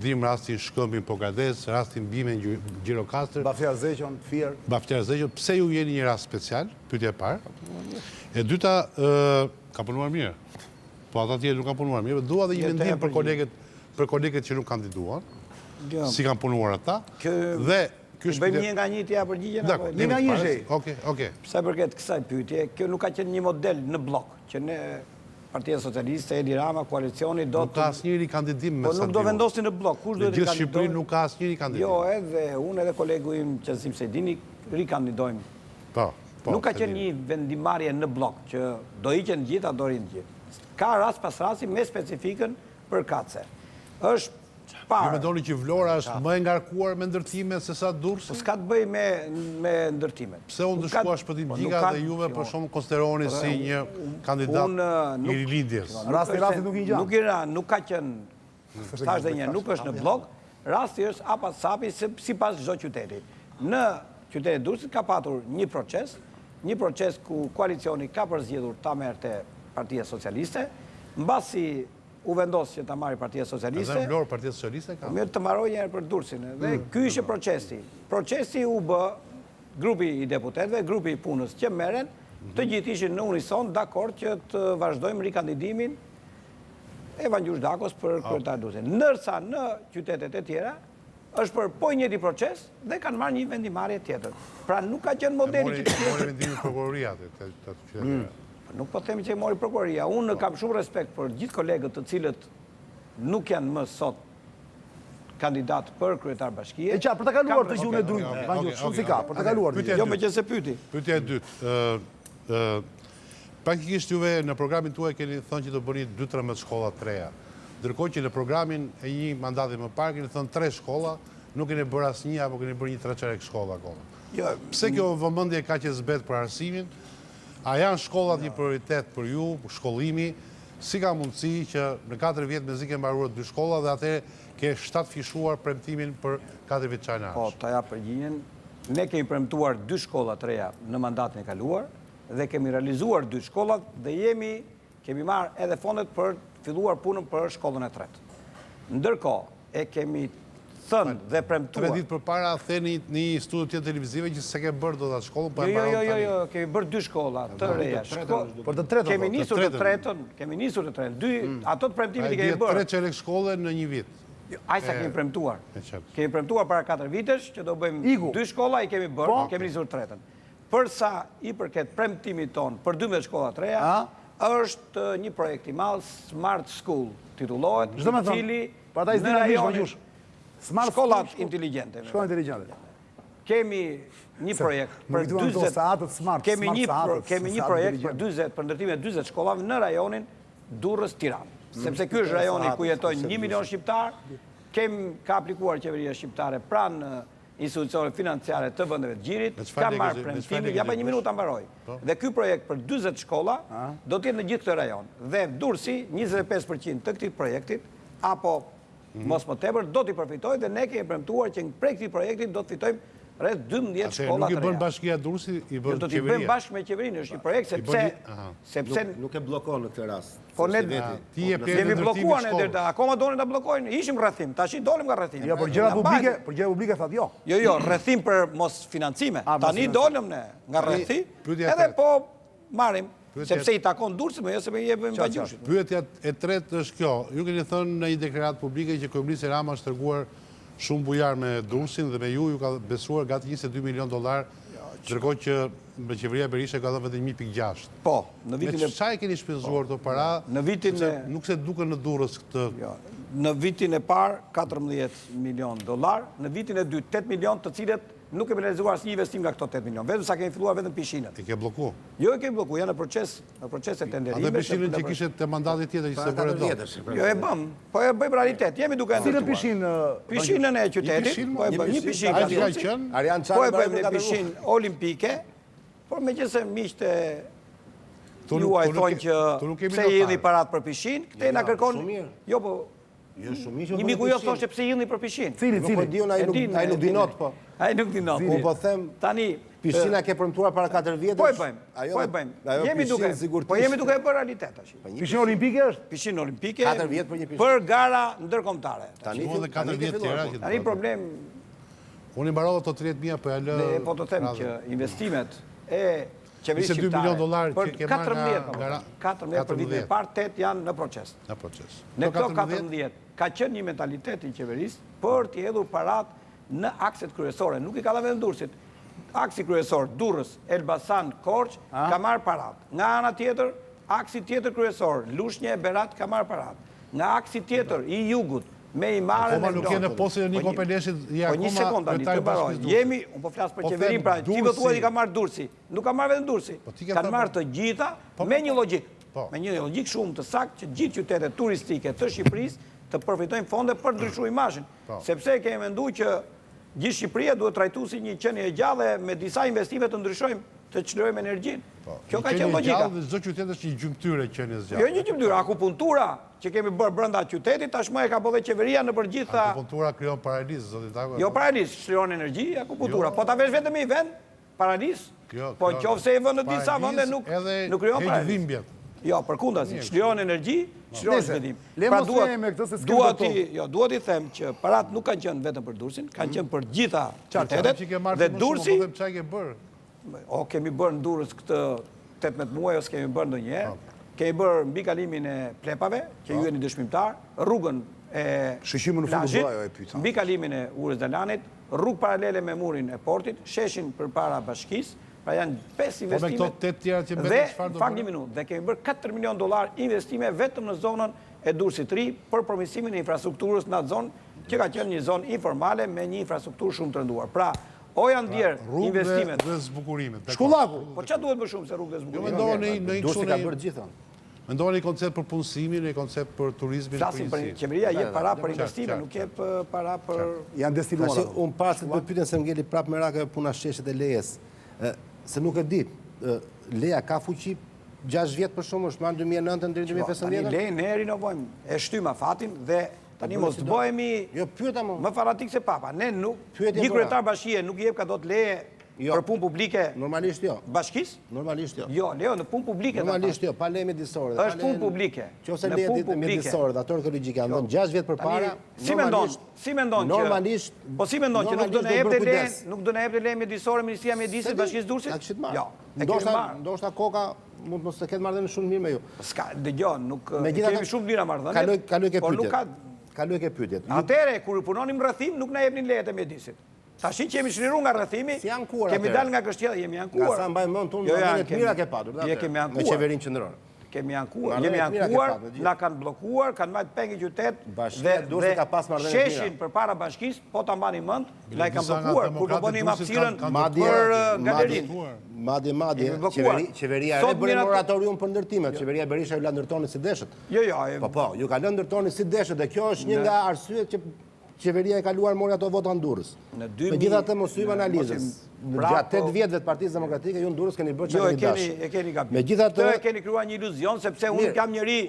[SPEAKER 4] dim rastin Shkëmbin Pokades, rastin Bimen Gjirokastër.
[SPEAKER 1] Bafjar Zeqon, Fier.
[SPEAKER 4] Bafjar Zeqon, pse ju jeni një rast special? Pyetja e parë. E dyta, ka punuar mirë. Po ata tjerë nuk kanë punuar mirë. Dua dhe një mendim për kolegët që nuk kandiduan. Si kanë punuar ata. Dhe
[SPEAKER 2] bëjmë një nga një tja përgjigjen?
[SPEAKER 1] Një nga një Zhej.
[SPEAKER 4] Oke.
[SPEAKER 2] Pse përket kësaj pyetje, kjo nuk ka qenë një model në blok, që ne Partia Socialiste, Edi Rama, koalicioni do të...
[SPEAKER 4] Nuk ka asnjëri kandidim me
[SPEAKER 2] Po nuk do vendosi në blok, kush do të
[SPEAKER 4] Gjithë Shqipërinë nuk ka asnjëri kandidim.
[SPEAKER 2] Jo, edhe unë edhe kolegu im Qesim Sejdini rikandidojmë.
[SPEAKER 4] Po.
[SPEAKER 2] Nuk ka qenë një vendimarrje në blok, që do iqen gjitha, do rinë gjithë. Ka rast pas rasti me specifikën për kace. Është
[SPEAKER 4] Ju
[SPEAKER 2] parë.
[SPEAKER 4] mendoni që Vlora është më e ngarkuar me ndërtime se sa Durrësi?
[SPEAKER 2] Po s'ka të bëj me ndërtimet.
[SPEAKER 4] Pse unë dëshkua Shpëtim Gjika dhe juve për shumë konsideroni si një kandidat i rilindjes?
[SPEAKER 1] Rasti nuk i gjanë.
[SPEAKER 2] Nuk ka qenë, thash dhe një, nuk është në blok, rasti është apas sapi si pas çdo qyteti. Në qytetin e Durrësit ka patur një proces ku koalicioni ka përzgjedhur ta merrte Partia Socialiste, mbasi u vendosë që ta marri Partia Socialiste.
[SPEAKER 4] Edhe Vlorë Partia Socialiste ka?
[SPEAKER 2] Mirë të marroj njerë për Durrësin. Dhe ky ishte procesi. Procesi u bë grupi i deputetëve, grupi i punës që merren, të gjithë ishin në unison dakord që të vazhdojmë rikandidimin e Vangjush Dakos për kryetar Durrësin. Ndërsa në qytetet e tjera është për po njëjti proces dhe kanë marrë një vendimarrje tjetër. Pra nuk ka qenë modeli që
[SPEAKER 4] Mori vendimin prokuroria të qytetarëve.
[SPEAKER 2] Nuk po themi që i mori prokuroria. Unë kam shumë respekt për gjithë kolegët të cilët nuk janë më sot kandidat për kryetar bashkie.
[SPEAKER 1] E qa, për të kaluar të gjuhën e drujtë, Vangjush, shumë si ka, për të kaluar të gjuhën.
[SPEAKER 2] Jo me që se pyti.
[SPEAKER 4] Pyetja e dytë. Praktikisht juve në programin tuaj keni thënë që do bëni 2-13 shkolla të reja. Ndërkohë që në programin e një mandati më parë keni thënë 3 shkolla, nuk keni bërë asnjë apo keni bërë një 3 shkolla akoma. Pse kjo vëmendje ka që zbet për arsimin? A janë shkollat një prioritet për ju, shkollimi? Si ka mundësi që në 4 vjetë me zi ke mbaruar 2 shkolla dhe atëre ke 7 fishuar premtimin për 4 vjetë qajnë
[SPEAKER 2] Po, ta ja përgjinjen. Ne kemi premtuar 2 shkollat reja në mandatin e kaluar dhe kemi realizuar 2 shkollat dhe kemi marrë edhe fondet për filluar punën për shkollën e tretë. Ndërkohë, e kemi thënë dhe premtuar.
[SPEAKER 4] 3 ditë për para theni një studio tjetë televizive që se ke bërë do të shkollën për
[SPEAKER 2] Jo, kemi bërë 2 shkolla të reja.
[SPEAKER 1] Për të tretën.
[SPEAKER 2] Kemi nisur të tretën. Ato të premtimit i kemi bërë.
[SPEAKER 4] 3 qelek shkolle në një vit.
[SPEAKER 2] Ajsa kemi premtuar. Kemi premtuar para 4 vitesh që do bëjmë 2 shkolla i kemi bërë, kemi nisur të tretën. Përsa i përket premtimit ton për 12 shkolla të reja, është një projekt i madh, Smart School titullohet, i cili në rajonin shkollat inteligjente.
[SPEAKER 1] Shkollat inteligjente.
[SPEAKER 2] Kemi një projekt për 20 kemi një projekt për 20 për ndërtimin e 40 shkollave në rajonin Durrës-Tiranë. Sepse ky është rajoni ku jetojnë 1 milion shqiptar, ka aplikuar qeveria shqiptare pranë institucione financiare të vendeve të gjirit, ka marrë premtimin, ja pa 1 minutë ta mbaroj. Dhe ky projekt për 40 shkolla do të jetë në gjithë këtë rajon. Dhe Durrësi 25% të këtij projektit apo mos më tepër, do t'i përfitoj dhe ne kemi premtuar që prej këtij projekti do të fitojmë rreth 12 shkolla të reja.
[SPEAKER 4] Nuk i bën bashkia Durrësi, i bën qeveria.
[SPEAKER 2] Do t'i bëjmë bashkë me qeverinë, është një projekt sepse
[SPEAKER 3] nuk e bllokon në këtë rast.
[SPEAKER 2] Po ne kemi bllokuar ne deri akoma donin ta bllokojnë, ishim rrethim, tash i dolim nga rrethimi.
[SPEAKER 1] Jo, për gjëra publike thatë jo.
[SPEAKER 2] Jo, rrethim për mos financime. Tani dolëm ne nga rrethim, edhe po marrim sepse i takon Durrësit, jo se me jepim Vangjushit.
[SPEAKER 4] Pyetja e tretë është kjo. Ju keni thënë në një deklaratë publike që kryeministri Rama është treguar shumë bujar me Durrësin dhe me ju ka besuar gati $22 milion, ndërkohë që me qeveria Berisha ka dhënë vetëm 1.6.
[SPEAKER 2] Po, në vitin
[SPEAKER 4] e çfarë keni shpenzuar këto para?
[SPEAKER 2] Në vitin
[SPEAKER 4] nuk se duken në Durrës këtë.
[SPEAKER 2] Në vitin e parë $14 milion, në vitin e dytë 8 milion, të cilët nuk kemi realizuar asnjë investim nga këto 8 milion, vetëm sa kemi filluar vetëm pishinët.
[SPEAKER 4] E ke bllokuar?
[SPEAKER 2] Jo, e kemi bllokuar, janë në proces e tenderimit.
[SPEAKER 4] Edhe pishinën që kishte te mandati tjetër që se bëre dot.
[SPEAKER 2] Jo, e bëm, po e bëjmë realitet. Jemi duke ndërtuar.
[SPEAKER 1] Cilën pishinë?
[SPEAKER 2] Pishinën e qytetit, po e bëjmë një pishinë
[SPEAKER 3] Arian
[SPEAKER 2] po e bëjmë një pishinë olimpike, por megjithëse miqtë juaj thonë që pse jeni parat për pishin, këte na kërkon... Jo, po... Një miku jo thoshte pse jeni për pishin.
[SPEAKER 3] Cili? Ai nuk dinot, po.
[SPEAKER 2] Ai nuk dinot.
[SPEAKER 3] Unë po them... Tani... Pishina ke premtuar para 4 vjetësh?
[SPEAKER 2] Po e bëjmë. Jemi duke e bërë realitet tash.
[SPEAKER 1] Pishinë olimpike është?
[SPEAKER 2] Pishinë olimpike
[SPEAKER 3] 4 vjet për një pishinë.
[SPEAKER 2] Për gara ndërkombëtare.
[SPEAKER 4] Tani 4 vjet tjera.
[SPEAKER 2] Tani problem...
[SPEAKER 4] Unë i mbarova të 30.000 për e lë...
[SPEAKER 2] Po të them që investimet e qeverisë
[SPEAKER 4] $22 milion
[SPEAKER 2] për
[SPEAKER 4] që ke marrë nga...
[SPEAKER 2] 14 për vitin e parë, 8 janë në proces.
[SPEAKER 4] Në proces.
[SPEAKER 2] Në këto 14 ka qenë një mentalitet i qeverisë për t'i hedhur parat në akset kryesore. Nuk i ka dhënë Durrësit. Aksi kryesor, Durrës, Elbasan, Korçë, ka marrë parat. Nga ana tjetër, aksi tjetër kryesor, Lushnjë, Berat, ka marrë parat. Nga aksi tjetër, i jugut, me i marrën e
[SPEAKER 4] Akoma nuk jene posin e Niko Peleshit, i akoma...
[SPEAKER 2] Po një sekund, tani, të baroj. Jemi, unë po flasë për qeverin, pra, ti vëtuat i ka marrë Durrësi. Nuk ka marrë vetëm Durrësi. Kanë marrë të gjitha me një logjik. Me një logjik shumë të saktë që gjithë qytetet turistike të Shqipërisë të përfitojnë fonde për ndryshu imazhin. Sepse kemi menduar që gjithë Shqipëria duhet trajtuar si një qenie e gjallë me disa investime të ndryshojmë, të çlirojmë energjinë. Kjo ka qenë logjika.
[SPEAKER 4] Çdo qytet është një gjymtyre qenies gjallë.
[SPEAKER 2] Jo një gjymtyre, akupuntura që kemi bërë brenda qytetit, tashmë e ka bërë qeveria në përgjithta.
[SPEAKER 4] Akupuntura krijon paralizë, zoti Tako.
[SPEAKER 2] Jo paralizë, çliron energji, akupuntura. Po ta vesh vetëm i vend paralizë. Po nëse e vën në disa vende nuk krijon paralizë. Jo, përkundazi, çliron energji, çliron zhvillim. Pra duhet i them që parat nuk kanë qenë vetëm për Durrësin, kanë qenë për gjitha qytetet dhe Durrësi. O, kemi bërë në Durrës këtë 18 muaj, ose kemi bërë ndonjëherë. Kemi bërë mbi kalimin e Plepave, që ju jeni dëshmimtar, rrugën e plazhit, mbi kalimin e Urës Dalanit, rrugë paralele me murin e portit, sheshin përpara bashkisë, pra janë 5 investime dhe fakt një minutë, dhe kemi bërë $4 milion investime vetëm në zonën e Durrësit ri për përmirësimin e infrastrukturës në atë zonë, që ka qenë një zonë informale me një infrastrukturë shumë të rënduar. Pra, o janë djerë investimet.
[SPEAKER 4] Rrugë dhe zbukurimet.
[SPEAKER 1] Shkullaku.
[SPEAKER 2] Po që duhet më shumë se rrugë dhe zbukurimet?
[SPEAKER 3] Durrësi ka bërë gjitha.
[SPEAKER 4] Mendojnë një koncept për punësimin, një koncept për turizmin.
[SPEAKER 2] Flasim për qeveria, jep para për investime, nuk jep para për...
[SPEAKER 1] Janë destinuar.
[SPEAKER 3] Unë pasë të pyten se m'ngeli prapë me rake puna sheshet e lejes. Se nuk e di, leja ka fuqi 6 vjetë për shumë, është marë 2009 në 2015?
[SPEAKER 2] Lejë ne rinovojmë, e shtyma fatin dhe tani mos të bëhemi më fanatik se papa. Ne nuk, një kryetar bashkie nuk jep ka do të leje për punë publike bashkis?
[SPEAKER 3] Normalisht jo.
[SPEAKER 2] Jo, Leo, në punë publike.
[SPEAKER 3] Normalisht jo, pa leje mjedisore.
[SPEAKER 2] është punë publike.
[SPEAKER 3] Qose leje mjedisore dhe ato arkeologjike janë dhënë 6 vjetë për para,
[SPEAKER 2] si mendon që nuk do në jep të leje mjedisore Ministria e Mjedisit Bashkisë Durrësit? Jo.
[SPEAKER 3] Ndoshta koka mund mos të ketë marrëdhënie shumë mirë me ju.
[SPEAKER 2] Dëgjoj, nuk kemi shumë mira marrëdhënie.
[SPEAKER 3] Kaloj ke pyetjet.
[SPEAKER 2] Atëre kur punonim rrethim nuk na jepnin lejet e mjedisit. Tashi që jemi shliruar nga rrethimi, kemi dalë nga kështjella, jemi ankuar.
[SPEAKER 3] Nga sa mbaj mend unë, marrëdhënie të mira ke patur, me qeverinë qendrore.
[SPEAKER 2] Kemi ankuar, na kanë bllokuar, kanë marrë pengë qytet dhe sheshin përpara bashkisë, po ta mbani mend, na i kanë bllokuar kur do bënim hapësirën për galerinë.
[SPEAKER 3] Madje, qeveria e bëri moratorium për ndërtimet, qeveria Berisha ju la ndërtoni si deshët.
[SPEAKER 2] Jo.
[SPEAKER 3] Po, ju ka lënë ndërtoni si deshët dhe kjo është një nga arsyet që qeveria e kaluar mori ato vota në Durrës. Megjithatë mos hyjmë analizës. Gjatë 8 vjetëve të Partisë Demokratike ju në Durrës keni bërë çfarë dashni.
[SPEAKER 2] Jo, e keni gabim. Megjithatë e keni krijuar një iluzion sepse unë kam njëri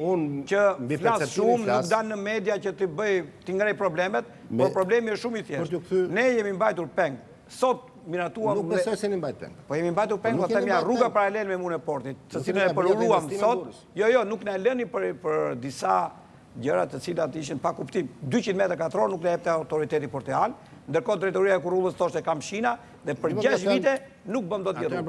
[SPEAKER 2] që flas shumë, nuk dan në media që ti ngrej problemet, por problemi është shumë i thjeshtë. Ne jemi mbajtur peng. Sot miratuam.
[SPEAKER 3] Nuk besoj se jemi mbajtur peng.
[SPEAKER 2] Po jemi mbajtur peng, po them ja rruga paralel me murin e portit, të cilën e përuruam sot. Jo, nuk na lëni për disa gjëra të cilat ishin pa kuptim. 200 metra katror nuk le jepte autoriteti portual, ndërkohë drejtoria e Kurrullës thoshte kam shina dhe për 6 vite nuk bëm dot
[SPEAKER 3] vjetë.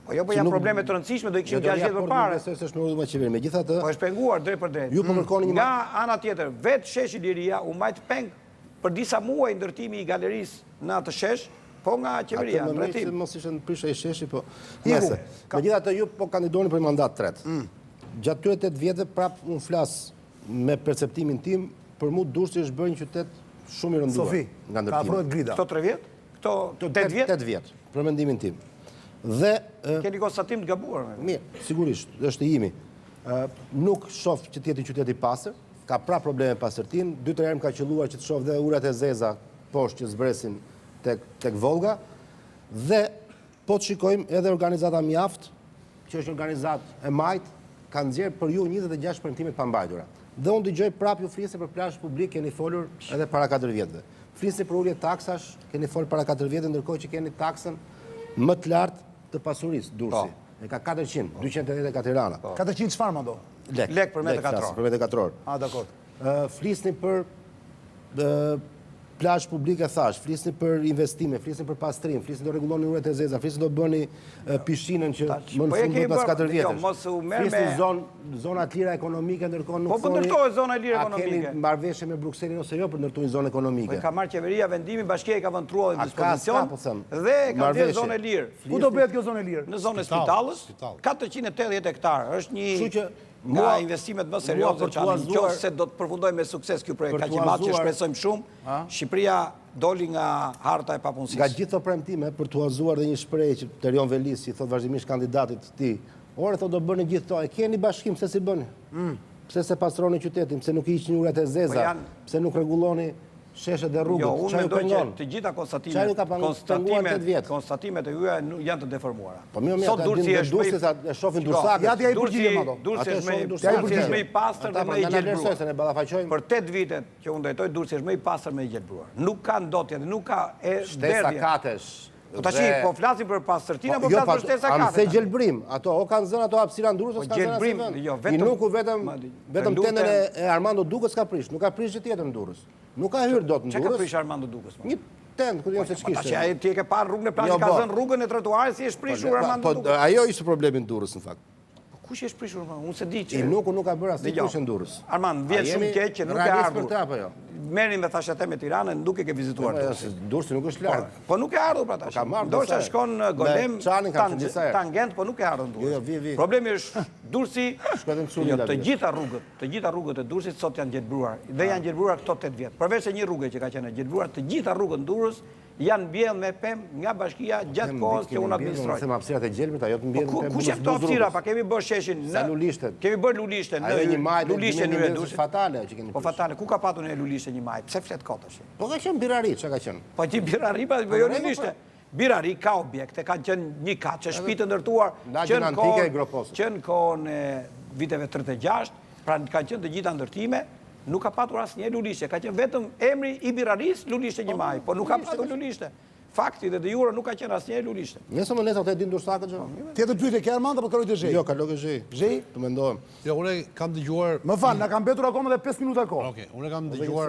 [SPEAKER 2] Po janë probleme të rëndësishme, do i kishim 6 vjet përpara.
[SPEAKER 3] Besoj se është në rrugë me qeveri. Megjithatë,
[SPEAKER 2] po është penguar drejt për drejt.
[SPEAKER 3] Ju po kërkoni një
[SPEAKER 2] nga ana tjetër, vetë sheshi Liria u majt peng për disa muaj ndërtimi i galerisë në atë shesh, po nga qeveria.
[SPEAKER 3] Atë më se mos ishte në prisha i sheshi, po. Megjithatë ju po kandidoni për mandat tret. Gjatë këtyre 8 vjetëve prap unë flas me perceptimin tim, për mu Durrësi është bërë një qytet shumë i rënduar.
[SPEAKER 1] Sofi, ka afrohet grida.
[SPEAKER 2] Këto 3 vjet? Këto 8 vjet?
[SPEAKER 3] 8 vjet, për mendimin tim. Dhe...
[SPEAKER 2] Keni konstatim të gabuar?
[SPEAKER 3] Mirë, sigurisht, është i imi. Nuk shof që tjeti qyteti pasër, ka pra probleme pasërtin, 2-3 herë më ka qelluar që të shof dhe urat e zeza poshtë që zbresin tek Volga, dhe po të shikojmë edhe organizata mjaft që është organizatë e majtë, ka nxjerrë për ju 26 premtime të pambajtura. Dhe unë dëgjoj prapë ju flisni për plazh publik, keni folur edhe para 4 vjetëve. Flisni për ulje taksash, keni folur para 4 vjetëve, ndërkohë që keni taksën më të lartë të pasurisë, Durrësi. E ka 400, 280 ka Tirana.
[SPEAKER 1] 400 çfarë më do?
[SPEAKER 2] Lek për metër katror.
[SPEAKER 3] Për metër katror.
[SPEAKER 1] Dakor.
[SPEAKER 3] Flisni për plazh publike thash, flisni për investime, flisni për pastrim, flisni do rregulloni uret e zeza, flisni do bëni pishinën që më në fund pas 4 vjetësh. Flisni zona të lira ekonomike, ndërkohë nuk
[SPEAKER 2] thoni. Po ndërtohet zona e lirë ekonomike.
[SPEAKER 3] A keni marrëveshje me Brukselin ose jo për ndërtuar një zonë ekonomike?
[SPEAKER 2] Po ka marrë qeveria vendimin, bashkia i ka vënë truallin në dispozicion dhe ka dhënë zonë e lirë.
[SPEAKER 1] Ku do bëhet kjo zonë e lirë?
[SPEAKER 2] Në zonën e spitalës, 480 hektar. Është një nga investimet më serioze që nëse do të përfundojë me sukses ky projekt kaq i madh që shpresojmë shumë, Shqipëria doli nga harta e papunësisë.
[SPEAKER 3] Nga gjithë këto premtime për t'u azuar dhe një shprehje që Terion Velis i thot vazhdimisht kandidatit të tij, ore thotë do bëni gjithë to, e keni bashkim, pse si bëni? Pse se pastroni qytetin, pse nuk hiqni urat e zeza, pse nuk rregulloni sheshet dhe rrugët?
[SPEAKER 2] Jo, unë mendoj që të gjitha konstatimet e juaja janë të deformuara.
[SPEAKER 3] Po mirë, Durrësi e shohin Durrësakët.
[SPEAKER 1] Ja t'ja i përgjigjem ato.
[SPEAKER 2] Durrësi është më i pastër dhe më i gjelbruar. Për 8 vite që unë ndajtoj, Durrësi është më i pastër me i gjelbruar. Nuk ka ndotje dhe nuk ka
[SPEAKER 3] shtesa katesh.
[SPEAKER 2] Po tash po flasim për pastërtinë apo flasim për shtesa katesh?
[SPEAKER 3] Se gjelbrim, ato o kanë zënë ato hapësira Durrës ose kanë zënë asnjë vend.
[SPEAKER 2] Jo,
[SPEAKER 3] vetëm tendën e Armando Dukës ka prish, nuk ka prish gjë tjetër në Durrës. Nuk ka hyrë dot në Durrës.
[SPEAKER 2] Çka ka prish Armando Dukës?
[SPEAKER 3] Një tend ku diun se ç'kishte.
[SPEAKER 2] Tash ai ti e ke parë rrugën e plazhit, ka zënë rrugën e trotuarit si është prishur Armando Dukës.
[SPEAKER 3] Po ajo ishte problemi në Durrës në fakt.
[SPEAKER 2] Kush është prishur? Unë se di që
[SPEAKER 3] nuk ka bërë asnjë kush në Durrës.
[SPEAKER 2] Armand, vjen shumë keq që nuk e ardhur.
[SPEAKER 3] Jo?
[SPEAKER 2] Merrni me thashate me Tiranën, nuk e ke vizituar Durrësin.
[SPEAKER 3] Durrësi nuk është larg.
[SPEAKER 2] Po nuk e ardhur pra tash. Ndoshta shkon në Golem, tangent, po nuk e ardhur në Durrës. Problemi është Durrësi, të gjitha rrugët e Durrësit sot janë gjelbruar dhe janë gjelbruar këto 8 vjet. Përveç se një rrugë që ka qenë gjelbruar, të gjitha rrugët në Durrës janë mbjellë me pemë nga bashkia gjatë kohës që unë administroj.
[SPEAKER 3] Them hapësirat e gjelbrit, ajo të mbjellë me pemë.
[SPEAKER 2] Kush janë këto hapësira? Pa kemi bërë sheshin në
[SPEAKER 3] Lulishtet.
[SPEAKER 2] Kemi bërë Lulishte në Lulishte në Durrës.
[SPEAKER 3] Fatale që keni.
[SPEAKER 2] Po fatale, ku ka patur në Lulishte një maj? Pse flet kot tash?
[SPEAKER 3] Po ka qenë birari, çka ka qenë?
[SPEAKER 2] Po ti birari pa jo Lulishte. Birari ka objekte, kanë qenë një kaçë, shtëpi të ndërtuar që në kohën e viteve 36, pra kanë qenë të gjitha ndërtime. Nuk ka patur asnjë Lulishte, ka qenë vetëm emri i biraris Lulishte një maj, po nuk ka patur Lulishte. Fakti dhe de jure nuk ka qenë asnjë Lulishte.
[SPEAKER 3] Nëse më nesër të din Durrësakët gjë.
[SPEAKER 1] Tjetër pyetje, ke Armand apo kaloj të Zhej?
[SPEAKER 3] Jo, kaloj të Zhej.
[SPEAKER 1] Zhej?
[SPEAKER 3] Të mendohem.
[SPEAKER 4] Jo, unë kam dëgjuar.
[SPEAKER 1] Më fal, na kanë mbetur akoma edhe 5 minuta kohë.
[SPEAKER 4] Okej, unë kam dëgjuar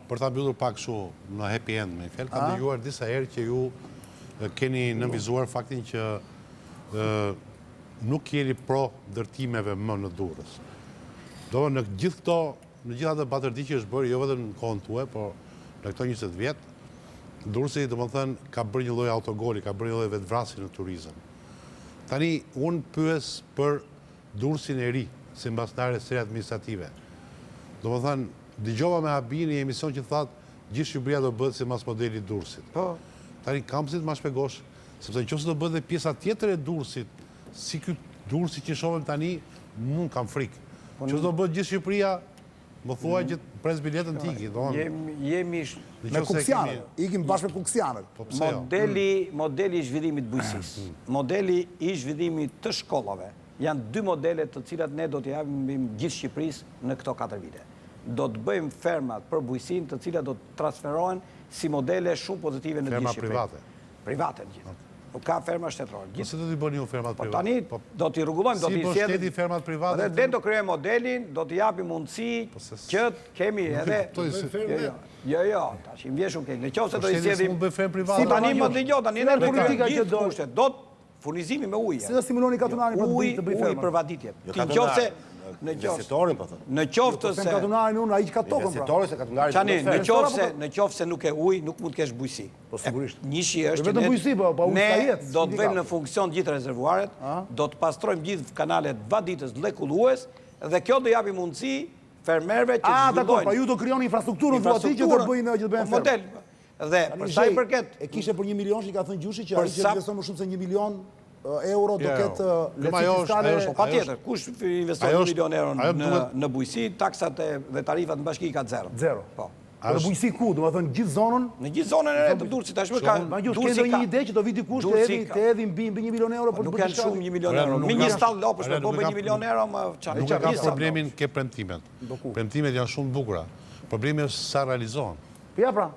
[SPEAKER 4] për ta mbyllur pak kështu në happy end me fjalë, kam dëgjuar disa herë që ju keni nënvizuar faktin që nuk jeni pro ndërtimeve më në Durrës. Do në gjithë këto, në gjitha të batërdi që është bërë, jo vetëm në kohën tuaj, por në këto 20 vjetë, Durrësi, domethënë, ka bërë një lloj autogoli, ka bërë një lloj vetvrasje në turizëm. Tani, unë pyes për Durrësin e ri, si mbasnare së administrative. Domethënë, dëgjova me Habin një emision që thatë gjithë Shqipëria do bëhet si mas modeli Durrësit. Tani, kam si të ma shpegosh, sepse nëse do bëhet dhe pjesa tjetër e Durrësit, si ky Durrësi që shohim tani, mund kam frikë. Nëse do bëhet gjithë Shqipëria, më thua që pres biletën tiki.
[SPEAKER 2] Jemi
[SPEAKER 1] me kuksianët, ikim bashkë me kuksianët.
[SPEAKER 2] Modeli i zhvillimit bujqësisë, modeli i zhvillimit të shkollave, janë 2 modele të cilat ne do t'i japim gjithë Shqipërisë në këto 4 vite. Do të bëjmë fermat për bujqësinë të cilat do të transferohen si modele shumë pozitive në gjithë Shqipëri.
[SPEAKER 4] Ferma private?
[SPEAKER 2] Private në gjithë. Nuk ka ferma shtetërore.
[SPEAKER 4] Se do t'i bëni ju fermat private?
[SPEAKER 2] Tani do t'i rregullojmë, do t'i
[SPEAKER 4] sjedhim. Si po shteti fermat private?
[SPEAKER 2] Dhe do krijojmë modelin, do t'i japim mundësi që kemi edhe Jo, tash i vjen shumë keq. Nëse do i sjellim tani më dëgjoj, tani në politika që do kushtet, do furnizimi me ujë.
[SPEAKER 1] Si do stimuloni katunarin për të bëj ferma?
[SPEAKER 2] Ujë për vaditje. Nëse
[SPEAKER 3] investitorin po thotë.
[SPEAKER 2] Në qoftë se
[SPEAKER 1] katunarin unë ai ka tokën pra.
[SPEAKER 3] Investitori se katunari.
[SPEAKER 2] Çani, në qoftë se nuk e ujë, nuk mund të kesh bujqësi.
[SPEAKER 1] Po sigurisht.
[SPEAKER 2] Njëshi është
[SPEAKER 1] vetëm bujqësi, po ujë ka jetë.
[SPEAKER 2] Do të vëmë në funksion gjithë rezervuaret, do të pastrojmë gjithë kanalet vaditës mrekullues dhe kjo do japi mundësi fermerëve që
[SPEAKER 1] zhvillojnë. Dakor, pa ju do krijoni infrastrukturën thua ti që do bëjnë
[SPEAKER 2] model. Dhe për sa i përket
[SPEAKER 1] e kishe për 1 milion që ka thënë Gjushi që ai që investon më shumë se 1 milion euro do ketë lehtësi fiskale.
[SPEAKER 2] Patjetër, kush investon 1 milion euro në bujqësi, taksat dhe tarifat në bashki ka 0.
[SPEAKER 1] 0.
[SPEAKER 2] Po.
[SPEAKER 1] Për bujësi ku, do më thënë gjithë zonën?
[SPEAKER 2] Në gjithë zonën e re të Durrësit, tashmë ka...
[SPEAKER 1] Vangjus, ke ndonjë ide që do vi dikush të hedhi mbi 1 milion euro për të bërë
[SPEAKER 2] Nuk janë shumë 1 milion euro. Me një stall lopësh me bëj 1 milion euro, më çfarë?
[SPEAKER 4] Nuk e kam problemin ke premtimet. Premtimet janë shumë të bukura. Problemi është sa realizohen.
[SPEAKER 1] Ja pra.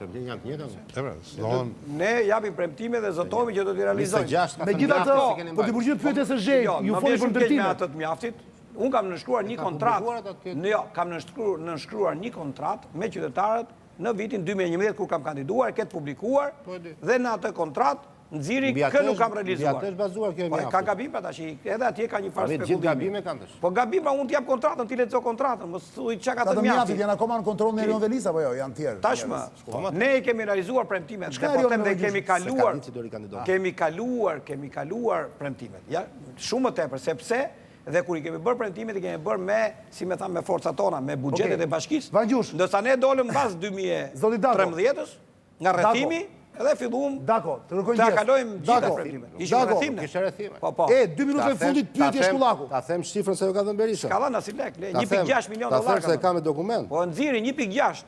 [SPEAKER 2] Ne japim premtime dhe zotohemi që do t'i realizojmë.
[SPEAKER 1] Megjithatë, po ti përgjigjet pyetjes së zhej, ju foli për ndërtimin.
[SPEAKER 2] Atë të mjaftit. Unë kam nënshkruar një kontratë. Jo, kam nënshkruar një kontratë me qytetarët në vitin 2011 kur kam kandiduar, këtë publikuar dhe në atë kontratë nxiri kë nuk kam realizuar.
[SPEAKER 3] Mbi atë është bazuar kjo
[SPEAKER 2] Po ka gabim pa tash, edhe atje ka një farë spekulimi. Po gabim pra unë t'jap kontratën, ti lexo kontratën, mos thuj çka ka të mjaftit.
[SPEAKER 1] Janë akoma në kontroll në Erion Velis apo jo, janë tjerë.
[SPEAKER 2] Tashmë, ne kemi realizuar premtimet, dhe po them dhe kemi kaluar premtimet. Ja, shumë më tepër sepse dhe kur i kemi bërë premtimet, i kemi bërë me, si me thamë, me forcat tona, me buxhetet e bashkisë. Ndërsa ne dolëm mbas 2013-ës nga rrethimi edhe filluam ta kalojmë gjitha premtimet. Ishte rrethime. Po.
[SPEAKER 1] 2 minuta e fundit pyetje Shkullaku.
[SPEAKER 3] Ta them shifrën se jo ka dhënë Berisha.
[SPEAKER 2] Ka dhënë asnjë lek, 1.6 milion dollar.
[SPEAKER 3] Ta them se ka me dokument.
[SPEAKER 2] Po nxiri 1.6.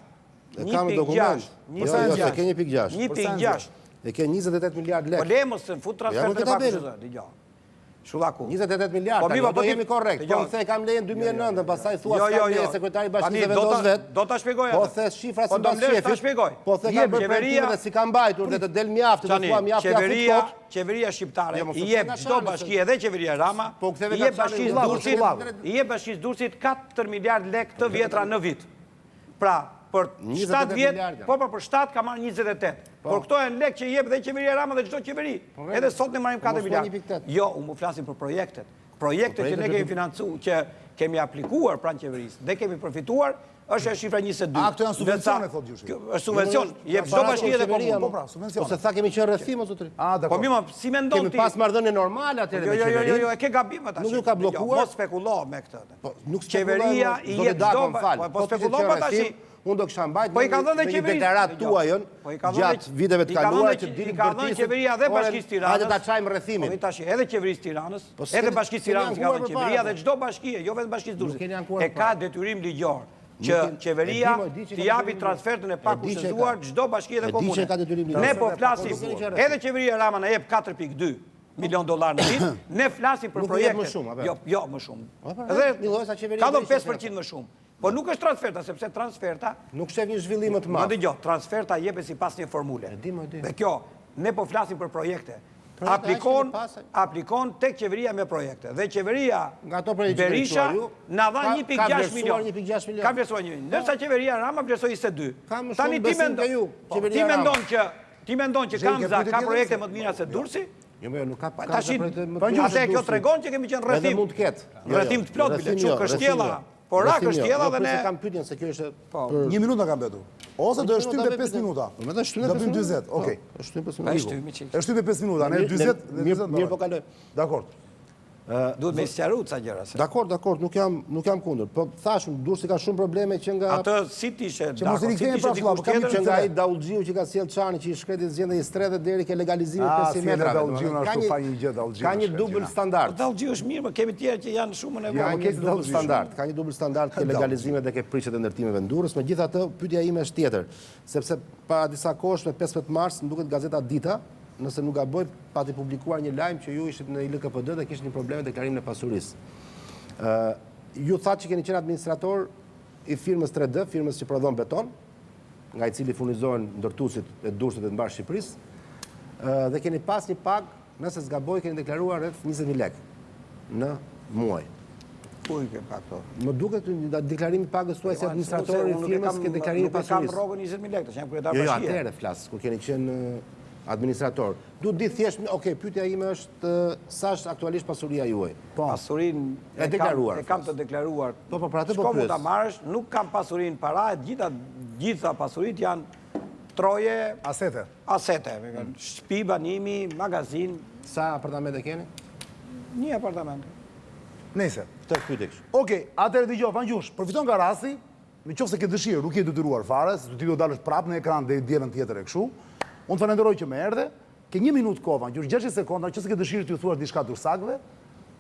[SPEAKER 3] Ka me dokument. Jo, se ke 1.6.
[SPEAKER 2] 1.6.
[SPEAKER 3] E ke 28 miliard lek.
[SPEAKER 2] Po lemos të fut transfer të pakëshë. Dgjoj. Shullaku.
[SPEAKER 3] 28 miliard. Po jemi korrekt. Po the kam lejen 2009, pastaj thua se kam lejen sekretari bashkisë vendos vet.
[SPEAKER 2] Do ta shpjegoj atë.
[SPEAKER 3] Po the shifra sipas shefit. Po the kam bërë premtime dhe si ka mbajtur dhe të del mjaft, të thua mjaft ja
[SPEAKER 2] Qeveria shqiptare i jep çdo bashki edhe qeveria Rama, i jep bashkisë Durrësit 4 miliard lek të vjetra në vit. Pra, për 7 vjet, për 7 ka marrë 28. Por këto janë lek që jep dhe qeveria Rama dhe çdo qeveri. Edhe sot ne marrim 4 miliard. Jo, unë më flasim për projektet. Projektet që ne kemi financuar, që kemi aplikuar pranë qeverisë dhe kemi përfituar, është shifra 22.
[SPEAKER 1] A, këto janë subvencione, thotë Gjushi.
[SPEAKER 2] Është subvencion, jep çdo bashki edhe komunë.
[SPEAKER 1] Po pra, subvencione.
[SPEAKER 3] Ose tha kemi qenë rrethim o zotëri.
[SPEAKER 2] Po mirë, si mendon ti?
[SPEAKER 3] Kemi pas marrëdhënie normale atëherë me qeverinë.
[SPEAKER 2] Jo, e ke gabim atash.
[SPEAKER 3] Nuk e ka bllokuar.
[SPEAKER 2] Mos spekullo me këtë.
[SPEAKER 3] Po nuk
[SPEAKER 2] qeveria i jep çdo po spekullo pa tash.
[SPEAKER 3] Unë do kisha mbajtur
[SPEAKER 2] po i ka dhënë qeveria
[SPEAKER 3] deklarat tuajën gjatë viteve të kaluara që dilin
[SPEAKER 2] ka dhënë qeveria dhe Bashkisë Tiranës.
[SPEAKER 3] Hajde ta çajmë rrethimin.
[SPEAKER 2] Po tash edhe qeverisë Tiranës, edhe Bashkisë Tiranës ka dhënë qeveria dhe çdo bashki, jo vetëm Bashkisë Durrësit. E ka detyrim ligjor që qeveria t'i japi transfertën e pakushtëzuar çdo bashki dhe komune. Ne po flasim edhe qeveria Rama na jep 4.2 milion dollar në vit, ne flasim për projekte. Jo, më shumë. Edhe ka dhënë 5% më shumë. Po nuk është transferta, sepse transferta...
[SPEAKER 3] Nuk shef një zhvillim të madh.
[SPEAKER 2] Më dëgjoj, transferta jepet sipas një formule. Dhe kjo, ne po flasim për projekte. Aplikon tek qeveria me projekte. Dhe qeveria Berisha na dha 1.6 milion. Ka vlerësuar 1 milion. Ndërsa qeveria Rama vlerësoi 22. Tani ti mendon që Kamza ka projekte më të mira se Durrësi?
[SPEAKER 3] Jo, nuk ka
[SPEAKER 2] atë kjo tregon që kemi qenë rrethim.
[SPEAKER 3] Edhe mund të ketë.
[SPEAKER 2] Rrethim të plot bile, çu Kështjella. Po ra Kështjella dhe ne...
[SPEAKER 3] kam pyetjen se kjo është...
[SPEAKER 1] 1 minutë na ka mbetur. Ose do e shtymë te 5 minuta. Do bëjmë 40, okej.
[SPEAKER 3] E shtymë 5 minuta.
[SPEAKER 1] E shtymë 5 minuta, ne 40.
[SPEAKER 3] Mirë po kaloj.
[SPEAKER 1] Dakor.
[SPEAKER 2] Duhet me sqaru ca gjëra.
[SPEAKER 3] Dakor, nuk jam kundër. Po thashëm, Durrësi ka shumë probleme që nga...
[SPEAKER 2] Atë si t'ishe
[SPEAKER 3] që nga ai Daullxhiu që ka sjell Çani që i shkreti zgjendë i stretë deri ke legalizimit 500 metrave. Ka një dubël standard.
[SPEAKER 2] Daullxhiu është mirë, por kemi tjerë që janë shumë në
[SPEAKER 3] nevojë. Ka një dubël standard. Ka një dubël standard ke legalizimet dhe ke prishet e ndërtimeve në Durrës. Megjithatë, pyetja ime është tjetër, sepse para disa kohësh me 15 mars më duket gazeta Dita, nëse nuk gaboj, pati publikuar një lajm që ju ishit në ILKPD dhe kishit një problem me deklarimin e pasurisë. Ju thatë që keni qenë administrator i firmës 3D, firmës që prodhon beton, nga i cili furnizohen ndërtuesit e Durrësit dhe të mbar Shqipërisë, dhe keni pas një pagë, nëse s'gaboj, keni deklaruar rreth 20.000 lekë në muaj.
[SPEAKER 2] Ku i ke pak to?
[SPEAKER 3] Më duket deklarimi pagës tuaj si administrator i firmës ke deklarimin e pasurisë.
[SPEAKER 2] Nuk e kam rrogën 20.000 lekë, tash jam kryetar bashkie.
[SPEAKER 3] Jo, atëherë flas, kur keni qenë administrator. Duhet di thjesht, pyetja ime është sa është aktualisht pasuria juaj.
[SPEAKER 2] Pasurinë
[SPEAKER 3] e deklaruar.
[SPEAKER 2] E kam të deklaruar.
[SPEAKER 3] Po, për atë po pyes.
[SPEAKER 2] Shko ta marrësh, nuk kam pasurinë para, gjitha pasuritë janë troje,
[SPEAKER 1] asete.
[SPEAKER 2] Shtëpi, banimi, magazin.
[SPEAKER 3] Sa apartamente keni?
[SPEAKER 2] Një apartament.
[SPEAKER 1] Nëse.
[SPEAKER 3] Këtë pyetje kështu.
[SPEAKER 1] Okej, atëherë dëgjoj, Vangjush, përfiton nga rasti, nëse ke dëshirë, nuk je detyruar fare, se ti do dalësh prapë në ekran deri dielën tjetër e kështu. Unë të falenderoj që më erdhe, ke 1 minutë kohë, Vangjush, 60 sekonda, nëse ke dëshirë t'ju thuash diçka dursakëve,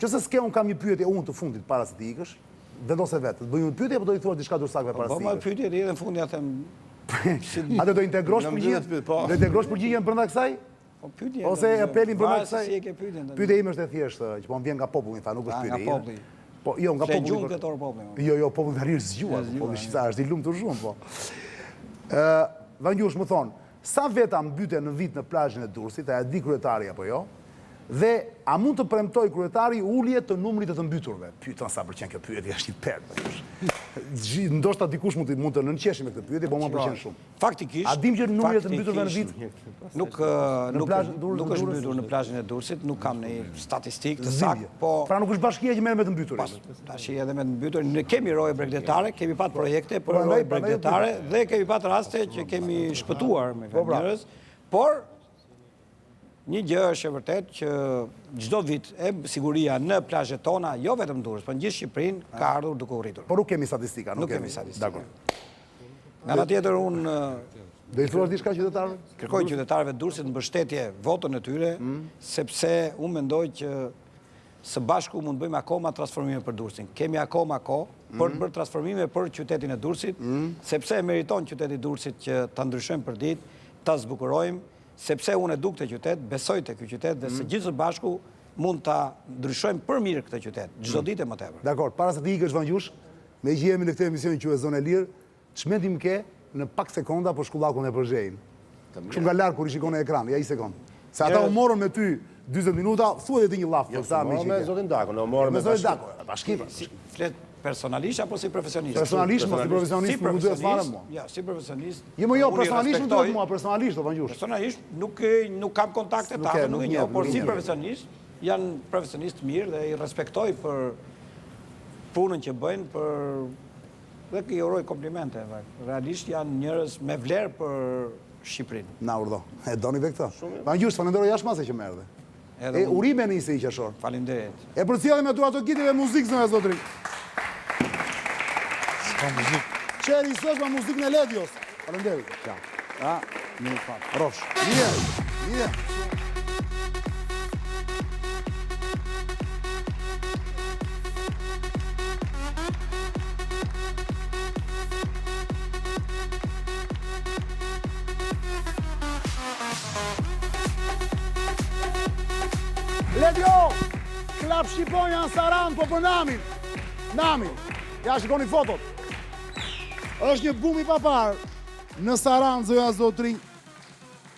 [SPEAKER 1] nëse s'ke, unë kam një pyetje unë të fundit para se të ikësh, vendose vetë. Të bëj një pyetje apo do i thuash diçka dursakëve para se të ikësh?
[SPEAKER 2] Po më pyetje deri në fund ja them
[SPEAKER 1] Atë do integrosh përgjigjen brenda kësaj? Ose apelin brenda kësaj? Pyetja ime është e thjeshtë, që po më vjen nga populli, tha, nuk është pyetje. Po, jo, nga populli.
[SPEAKER 2] Gjumë këtë orë populli.
[SPEAKER 1] Jo, populli arrir zgjuar, populli shqiptar është i lumtur shumë, po. Vangjush më thon, sa veta mbyten në vit në plazhin e Durrësit, a e di kryetari apo jo? Dhe a mund të premtoj kryetari ulje të numrit të mbyturve? Pyetën sa pëlqen kjo pyetje, është i pertë. Ndoshta dikush mund të nënqeshi me këtë pyetje, po më pëlqen shumë.
[SPEAKER 2] Faktikisht.
[SPEAKER 1] A dim që numrit të mbyturve në vit?
[SPEAKER 2] Nuk është mbytur në plazhin e Durrësit, nuk kam në statistikë të saktë, po...
[SPEAKER 1] Pra nuk është bashkia që merr me të mbyturin.
[SPEAKER 2] Tash edhe me të mbyturin, ne kemi roje bregdetare, kemi pat projekte për roje bregdetare dhe kemi pat raste që kemi shpëtuar me njerëz, por një gjë është e vërtet që çdo vit e siguria në plazhet tona, jo vetëm Durrës, por në gjithë Shqipërinë ka ardhur duke u rritur.
[SPEAKER 1] Por nuk kemi statistika,
[SPEAKER 2] nuk kemi statistika.
[SPEAKER 1] Dakor.
[SPEAKER 2] Nga ana tjetër unë
[SPEAKER 1] do i thuash diçka qytetarëve?
[SPEAKER 2] Kërkoj qytetarëve të Durrësit në mbështetje votën e tyre, sepse unë mendoj që së bashku mund bëjmë akoma transformime për Durrësin. Kemi akoma kohë për të bërë transformime për qytetin e Durrësit, sepse meriton qyteti Durrësit që ta ndryshojmë për ditë, ta zbukurojmë, sepse unë e du këtë qytet, besoj të këtë qytet dhe se gjithë së bashku mund të ndryshojmë për mirë këtë qytet, çdo ditë më tepër.
[SPEAKER 1] Dakor, para se të ikësh Vangjush, me që jemi në këtë emision që e Zonë e Lirë, çmendim ke në pak sekonda për shkullakun e Përzhejin. Shumë nga larg kur i shikon në ekran, ja 1 sekond. Se ata u morën me ty 40 minuta, thuaj edhe ti një llaf për sa
[SPEAKER 3] me zotin Dako, në morën me
[SPEAKER 1] zotin Dako, bashkim.
[SPEAKER 2] Flet personalisht apo si profesionist?
[SPEAKER 1] Personalisht, mos si profesionist, nuk duhet fare mua.
[SPEAKER 2] Ja, si profesionist.
[SPEAKER 1] Jo, personalisht nuk duhet mua, personalisht, Vangjush.
[SPEAKER 2] Personalisht nuk kam kontakte ta, nuk e njoh, por si profesionist, janë profesionist mirë dhe i respektoj për punën që bëjnë, dhe i uroj komplimente. Realisht janë njerëz me vlerë për Shqipërinë.
[SPEAKER 1] Na urdhë, e doni dhe këta. Vangjush, falenderoj jashtë se që më erdhe. E urime në isi i qashor.
[SPEAKER 2] Faleminderit.
[SPEAKER 1] E përcjellim me duat të gitive muzikë zënë e zotri. Qeri sësh me muzikën e Ledios. Faleminderit. Ja, një fat. Rosh. Një. Ledio! Klap Shqiponja në Saran, po për Namin. Namin. Ja, shikoni fotot. Është një bum i papar në Saran, zëja zotri.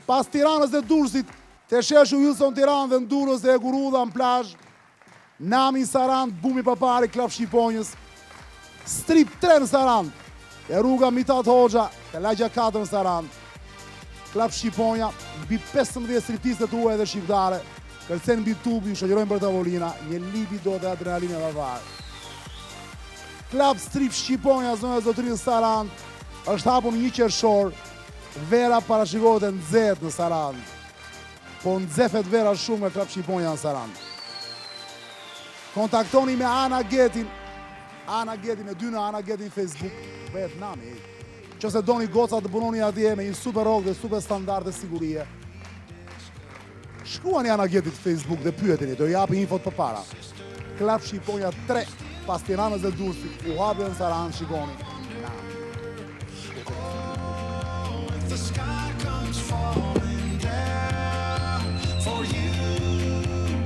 [SPEAKER 1] Pas Tiranës dhe Durrësit, të sheshu Wilson Tiranë dhe në Durrës dhe e Gurudha në plazh. Nami Saran, bum i papar i Klap Shqiponjës. Strip 3 në Saran. E rruga Mitat Hoxha, të lagja 4 në Saran. Klap Shqiponja, mbi 15 striptiste të uaj dhe shqiptare. Kërcen mbi tubi, shoqërojnë për tavolina, një libido dhe adrenalinë bavarë. Klap Strip Shqiponja, zonë e zotrinë Saran, është hapur 1 qershor, vera parashikohet e nxehtë në Saran. Po nxefet vera shumë nga Klap Shqiponja në Saran. Kontaktoni me Ana Getin, me 2 në Ana Getin Facebook, bëhet nami. Qëse doni goca të punoni atje me një super rock dhe super standard dhe sigurie, shkruani Ana Getit Facebook dhe pyetini, do japi infot për para. Klap Shqiponja 3, pas Tiranës dhe Durrësit, u hapi në Saran, shikoni.
[SPEAKER 5] The sky comes falling.